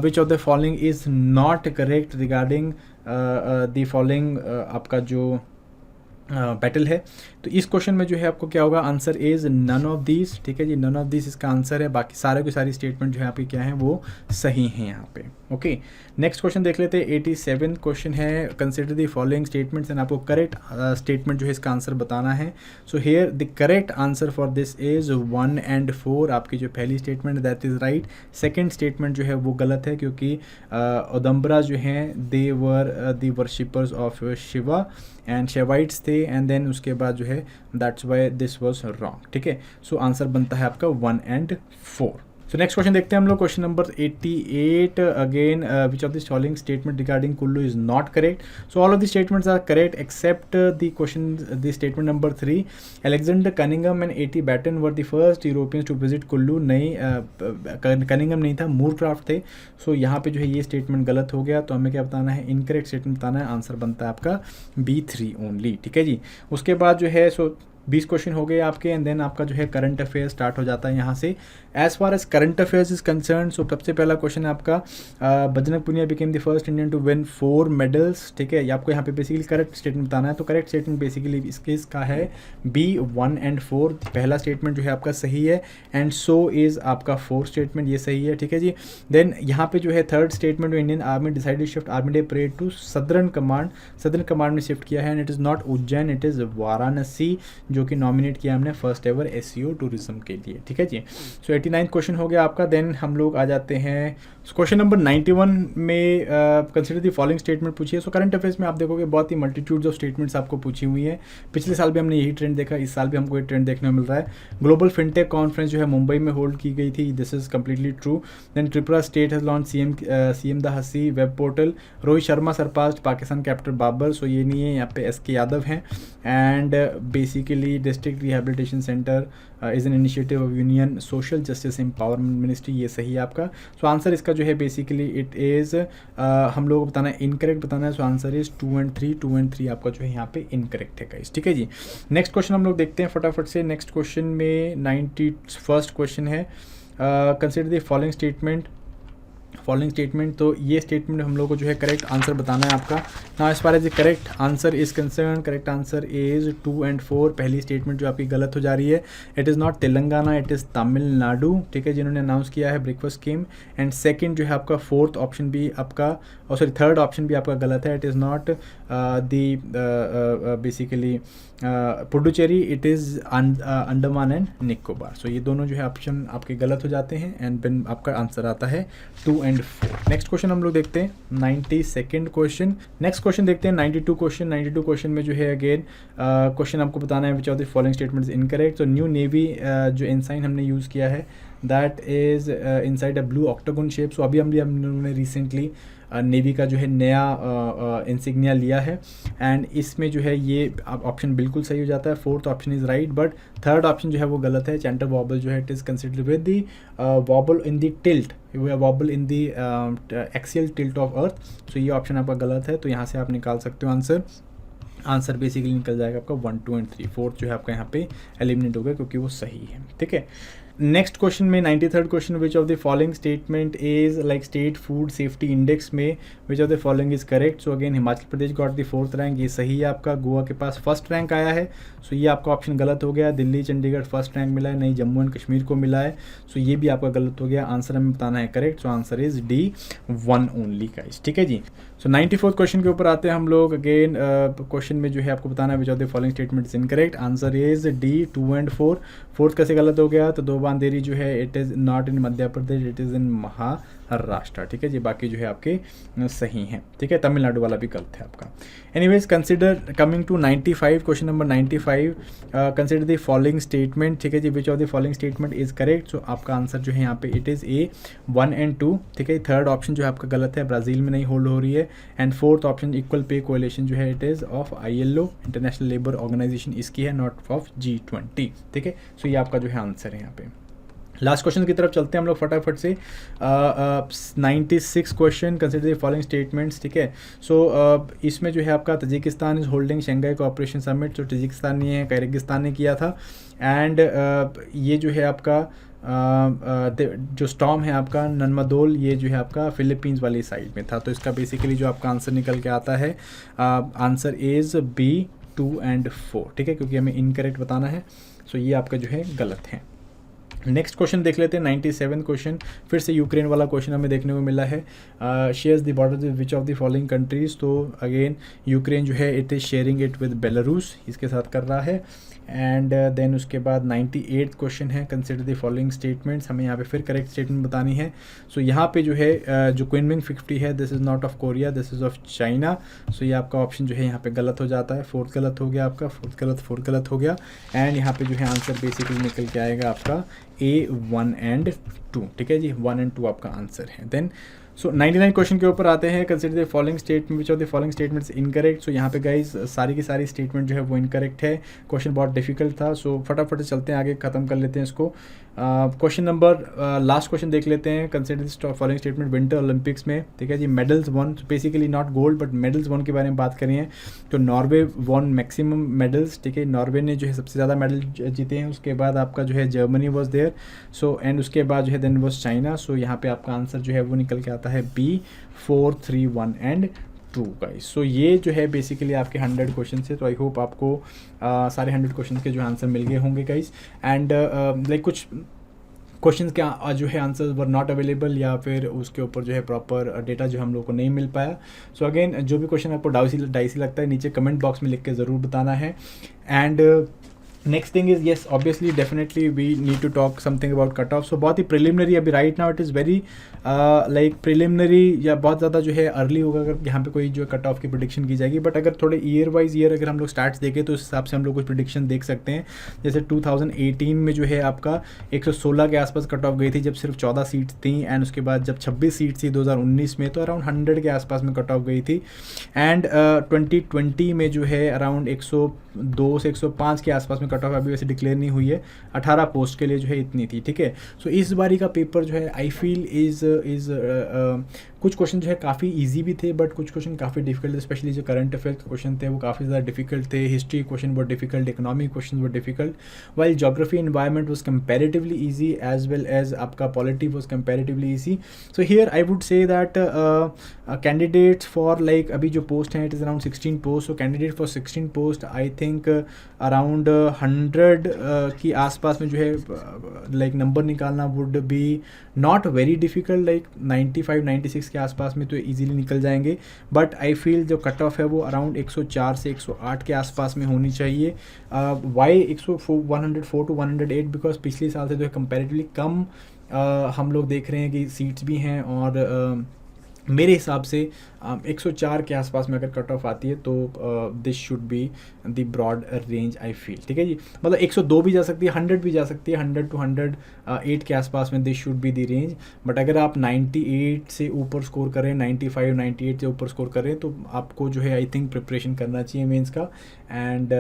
Which of the following is not correct regarding the following आपका जो बैटल है। तो इस क्वेश्चन में जो है आपको क्या होगा, answer is none of these, ठीक है जी। नन ऑफ दीज इसका आंसर है, बाकी सारे की सारी स्टेटमेंट जो है आपकी क्या है वो सही हैं यहाँ पे। ओके, नेक्स्ट क्वेश्चन देख लेते हैं। 87 क्वेश्चन है, consider the following statements and आपको करेक्ट स्टेटमेंट जो है इसका आंसर बताना है। So here the correct answer for this is 1 and 4। आपकी जो पहली statement that is right. Second statement जो है वो गलत है, क्योंकि उदम्बरा जो हैं they were the worshippers of Shiva and Shaivites थे, एंड देन उसके बाद जो है that's why this was wrong. ठीक है, सो आंसर बनता है आपका 1 and 4। सो नेक्स्ट क्वेश्चन देखते हैं हम लोग। Question number 88 again, which of the following statement regarding Kullu is not correct. So all of the statements are correct except the question the statement number 3। Alexander Cunningham and A.T. Batten were the first Europeans to visit Kullu. नहीं, Cunningham नहीं था, Moorcroft थे। सो यहाँ पे जो है ये statement गलत हो गया, तो हमें क्या बताना है, इनकरेक्ट स्टेटमेंट बताना है। आंसर बनता है आपका B3 ओनली। ठीक है जी, उसके बाद जो है 20 क्वेश्चन हो गए आपके, एंड देन आपका जो है करंट अफेयर स्टार्ट हो जाता है यहाँ से। As far as current affairs is concerned, so सबसे पहला क्वेश्चन है आपका, Bajrang Punia became the first Indian to win 4 medals. ठीक है, ये आपको यहाँ पे बेसिकली करेक्ट स्टेटमेंट बताना है। तो करेक्ट स्टेटमेंट बेसिकली इसका है B 1 and 4। पहला स्टेटमेंट जो है आपका सही है, एंड सो इज आपका 4th स्टेटमेंट, ये सही है। ठीक है जी, देन यहाँ पे जो है third statement, Indian army decided shift army day parade to southern command में शिफ्ट किया है, and it is not Ujjain, it is Varanasi, जो कि नॉमिनेट किया हमने फर्स्ट एवर SEO टूरिज्म के लिए। ठीक है जी, सो 89 क्वेश्चन हो गया आपका। देन हम लोग आ जाते हैं क्वेश्चन नंबर 91 में, कंसिडर द फॉलोइंग स्टेटमेंट पूछिए। सो करंट अफेयर्स में आप देखोगे बहुत ही मल्टीट्यूड्स ऑफ स्टेटमेंट्स आपको पूछी हुई है। पिछले साल भी हमने यही ट्रेंड देखा, इस साल भी हमको ये ट्रेंड देखने को मिल रहा है। ग्लोबल फिनटेक कॉन्फ्रेंस जो है मुंबई में होल्ड की गई थी, this is completely true. Then Tripura state has launch CM the हसी web portal. Rohit Sharma surpassed Pakistan captain Babar, so ये नहीं है, यहाँ पे SK यादव हैं। And basically district rehabilitation centre is an initiative of union social justice empowerment ministry, ये सही है आपका। सो आंसर इसका जो है बेसिकली इट इज़, हम लोगों को बताना है, इनकरेक्ट बताना है। सो आंसर इज 2 and 3 आपका जो है यहाँ पे इनकरेक्ट है गाइस। ठीक है जी, नेक्स्ट क्वेश्चन हम लोग देखते हैं फटाफट से। नेक्स्ट क्वेश्चन में 91st क्वेश्चन है, कंसिडर द फॉलोइंग स्टेटमेंट। तो ये स्टेटमेंट हम लोग को जो है करेक्ट आंसर बताना है आपका। Now as far as the correct answer is concern, correct answer is 2 and 4। पहली स्टेटमेंट जो आपकी गलत हो जा रही है, it is not Telangana, it is Tamil Nadu. ठीक है, जिन्होंने अनाउंस किया है ब्रेकफास्ट स्कीम। एंड सेकंड जो है आपका फोर्थ ऑप्शन भी आपका, थर्ड ऑप्शन भी आपका गलत है, it is not basically Puducherry, it is Andaman and Nicobar. So ये दोनों जो है ऑप्शन आपके गलत हो जाते हैं, एंड देन आपका आंसर आता है 2 and 4। नेक्स्ट क्वेश्चन हम लोग देखते हैं 92nd क्वेश्चन। नेक्स्ट क्वेश्चन देखते हैं 92 क्वेश्चन में जो है अगेन क्वेश्चन आपको बताना है which of the following statements incorrect. तो न्यू नेवी जो एनसाइन हमने यूज़ किया है that is inside a blue octagon shape. So अभी हम लोगों ने रिसेंटली नेवी का जो है नया इंसिग्निया लिया है, एंड इसमें जो है ये ऑप्शन बिल्कुल सही हो जाता है। Fourth option is right, but third option जो है वो गलत है। चैंटर वॉबल जो है it is considered with the wobble in the tilt, wobble in the axial tilt of Earth. So ये ऑप्शन आपका गलत है, तो यहाँ से आप निकाल सकते हो आंसर बेसिकली निकल जाएगा आपका 1, 2 and 3। फोर्थ जो है आपका यहाँ पे एलिमिनेट हो गया क्योंकि वो सही है। ठीक है, नेक्स्ट क्वेश्चन में 93rd question, which of the following statement is like state food safety index में which of the following is correct. So again Himachal Pradesh got the 4th rank, ये सही है आपका। गोवा के पास फर्स्ट रैंक आया है, सो ये आपका ऑप्शन गलत हो गया। दिल्ली चंडीगढ़ फर्स्ट रैंक मिला है, नहीं जम्मू एंड कश्मीर को मिला है, सो ये भी आपका गलत हो गया। आंसर हमें बताना है correct, so answer is D 1 only guys. ठीक है जी, सो 94th क्वेश्चन के ऊपर आते हैं हम लोग। अगेन क्वेश्चन में जो है आपको बताना है which of the following statement is incorrect. Answer is D 2 and 4। Fourth कैसे गलत हो गया, तो 2 बांदेरी जो है it is not in Madhya Pradesh, it is in Maharashtra. ठीक है जी, बाकी जो है आपके सही हैं। ठीक है, तमिलनाडु वाला भी गलत है आपका। Anyways, consider coming to 95 question number 95, consider the following statement. ठीक है जी, which of the following statement is correct. So आपका आंसर जो है यहाँ पे इट इज़ A 1 and 2। ठीक है, थर्ड ऑप्शन जो है आपका गलत है, ब्राज़ील में नहीं होल्ड हो रही है। And fourth option equal pay coalition जो है it is of ILO, International Labour Organisation, इसकी है, नॉट ऑफ G20। ठीक है, सो ये आपका जो है आंसर है यहाँ पे। लास्ट क्वेश्चन की तरफ चलते हैं हम लोग फटाफट से। 96 question, consider the following statements. ठीक है, सो इसमें जो है आपका Tajikistan is holding Shanghai cooperation summit, जो तजिकिस्तान नहीं है, किर्गिस्तान ने किया था। एंड ये जो है आपका जो स्टॉर्म है आपका ननमादोल, ये जो है आपका फिलीपींस वाली साइड में था। तो इसका बेसिकली जो आपका आंसर निकल के आता है, आंसर इज़ B 2 and 4। ठीक है, क्योंकि हमें इनकरेक्ट बताना है, सो ये आपका जो है गलत है। नेक्स्ट क्वेश्चन देख लेते हैं 97 क्वेश्चन, फिर से यूक्रेन वाला क्वेश्चन हमें देखने को मिला है। Shares the border which of the following countries, तो अगेन यूक्रेन जो है it is sharing it with Belarus, इसके साथ कर रहा है। एंड देन उसके बाद 98 क्वेश्चन है, कंसिडर द फॉलोइंग स्टेटमेंट्स, हमें यहाँ पे फिर करेक्ट स्टेटमेंट बतानी है। सो यहाँ पे जो है जो क्विनमिंग 50 है, this is not of Korea, this is of China. So ये आपका ऑप्शन जो है यहाँ पे गलत हो जाता है, फोर्थ गलत हो गया आपका, फोर्थ गलत हो गया। एंड यहाँ पे जो है आंसर बेसिकली निकल के आएगा आपका A1 and 2, ठीक है जी, 1 and 2 आपका आंसर है। देन सो 99 क्वेश्चन के ऊपर आते हैं, consider the following statement which of the following statements incorrect. So यहाँ पे गाइज सारी की सारी स्टेटमेंट जो है वो इनकरेक्ट है, क्वेश्चन बहुत डिफिकल्ट था। सो फटाफट से चलते हैं आगे, खत्म कर लेते हैं इसको। क्वेश्चन नंबर लास्ट क्वेश्चन देख लेते हैं, consider the following statement winter Olympics में, ठीक है जी, medals won, basically not gold but medals won के बारे में बात करें तो नॉर्वे वन मैक्सिमम मेडल्स, ठीक है, नॉर्वे ने जो है सबसे ज़्यादा मेडल जीते हैं। उसके बाद आपका जो है Germany was there, so and उसके बाद जो है देन वॉज चाइना। सो यहाँ पे आपका आंसर जो है वो निकल के आता है B4, 3, 1 and 2 गाइस। सो ये जो है बेसिकली आपके 100 क्वेश्चन है। तो आई होप आपको सारे 100 क्वेश्चन के जो आंसर मिल गए होंगे गाइस। एंड लाइक कुछ क्वेश्चन के जो है आंसर्स वर नॉट अवेलेबल, या फिर उसके ऊपर जो है प्रॉपर डेटा जो हम लोग को नहीं मिल पाया। सो अगेन जो भी क्वेश्चन आपको डाइसी लगता है नीचे कमेंट बॉक्स में लिख के ज़रूर बताना है। And next thing is yes obviously definitely we need to talk something about cut off. So बहुत ही प्रिलिमिनरी अभी right now it is very like preliminary, या बहुत ज़्यादा जो है अर्ली होगा अगर यहाँ पे कोई जो कट ऑफ की प्रिडिक्शन की जाएगी। बट अगर थोड़े ईयर वाइज ईयर अगर हम लोग स्टार्ट्स देखें तो उस हिसाब से हम लोग कुछ प्रिडिक्शन देख सकते हैं। जैसे 2018 में जो है आपका 116 के आसपास कट ऑफ गई थी जब सिर्फ 14 सीट्स थी, एंड उसके बाद जब 26 सीट्स थी 2019 में तो अराउंड 100 के आसपास में कट ऑफ गई थी। एंड 2020 में जो है अराउंड 102 से 105 के आसपास में कट ऑफ अभी वैसे डिक्लेयर नहीं हुई है, 18 पोस्ट के लिए जो है इतनी थी, ठीक है। सो इस बारी का पेपर जो है आई फील इज़ कुछ क्वेश्चन जो है काफ़ी इजी भी थे बट कुछ क्वेश्चन काफ़ी डिफिकल्ट थे, स्पेशली जो करंट अफेयर के क्वेश्चन थे वो काफ़ी ज़्यादा डिफिकल्ट थे। हिस्ट्री क्वेश्चन बहुत डिफिकल्ट, इकोनॉमिक क्वेश्चन बहुत difficult, while geography environment was comparatively easy as well as आपका polity was comparatively easy. So here I would say that candidates for like अभी जो पोस्ट हैं it is around 16 post. So candidate for 16 post I think around 100 की आसपास में जो है like number निकालना would be not very difficult, like 95 96 के आसपास में तो इजीली निकल जाएंगे। बट आई फील जो कट ऑफ है वो अराउंड 104 से 108 के आसपास में होनी चाहिए। वाई 104 टू 108 बिकॉज पिछले साल से जो है कंपेरेटिवली कम हम लोग देख रहे हैं कि सीट्स भी हैं, और मेरे हिसाब से 104 के आसपास में अगर कट ऑफ आती है तो this should be the broad range I feel, ठीक है जी। मतलब 102 भी जा सकती है, 100 भी जा सकती है, 100 टू 108 के आसपास में this should be the range. But अगर आप 98 से ऊपर स्कोर करें, 95 98 से ऊपर स्कोर करें तो आपको जो है आई थिंक प्रिपरेशन करना चाहिए मेंस का। And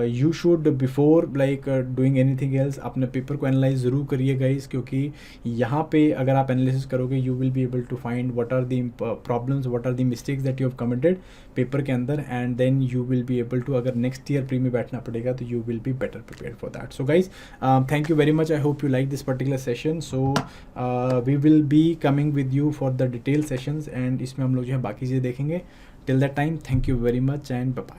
you should before like doing anything else अपने पेपर को एनालाइज ज़रूर करिए गाइस, क्योंकि यहाँ पे अगर आप एनालिसिस करोगे you will be able to find what are the problems, what are the mistakes that you have committed paper के अंदर, and then you will be able to, अगर नेक्स्ट ईयर प्री में बैठना पड़ेगा तो you will be better prepared for that. So guys thank you very much, I hope you like this particular session. So we will be coming with you for the detail sessions, and इसमें हम लोग जो है बाकी चीज़ें देखेंगे। Till that time thank you very much and bye bye.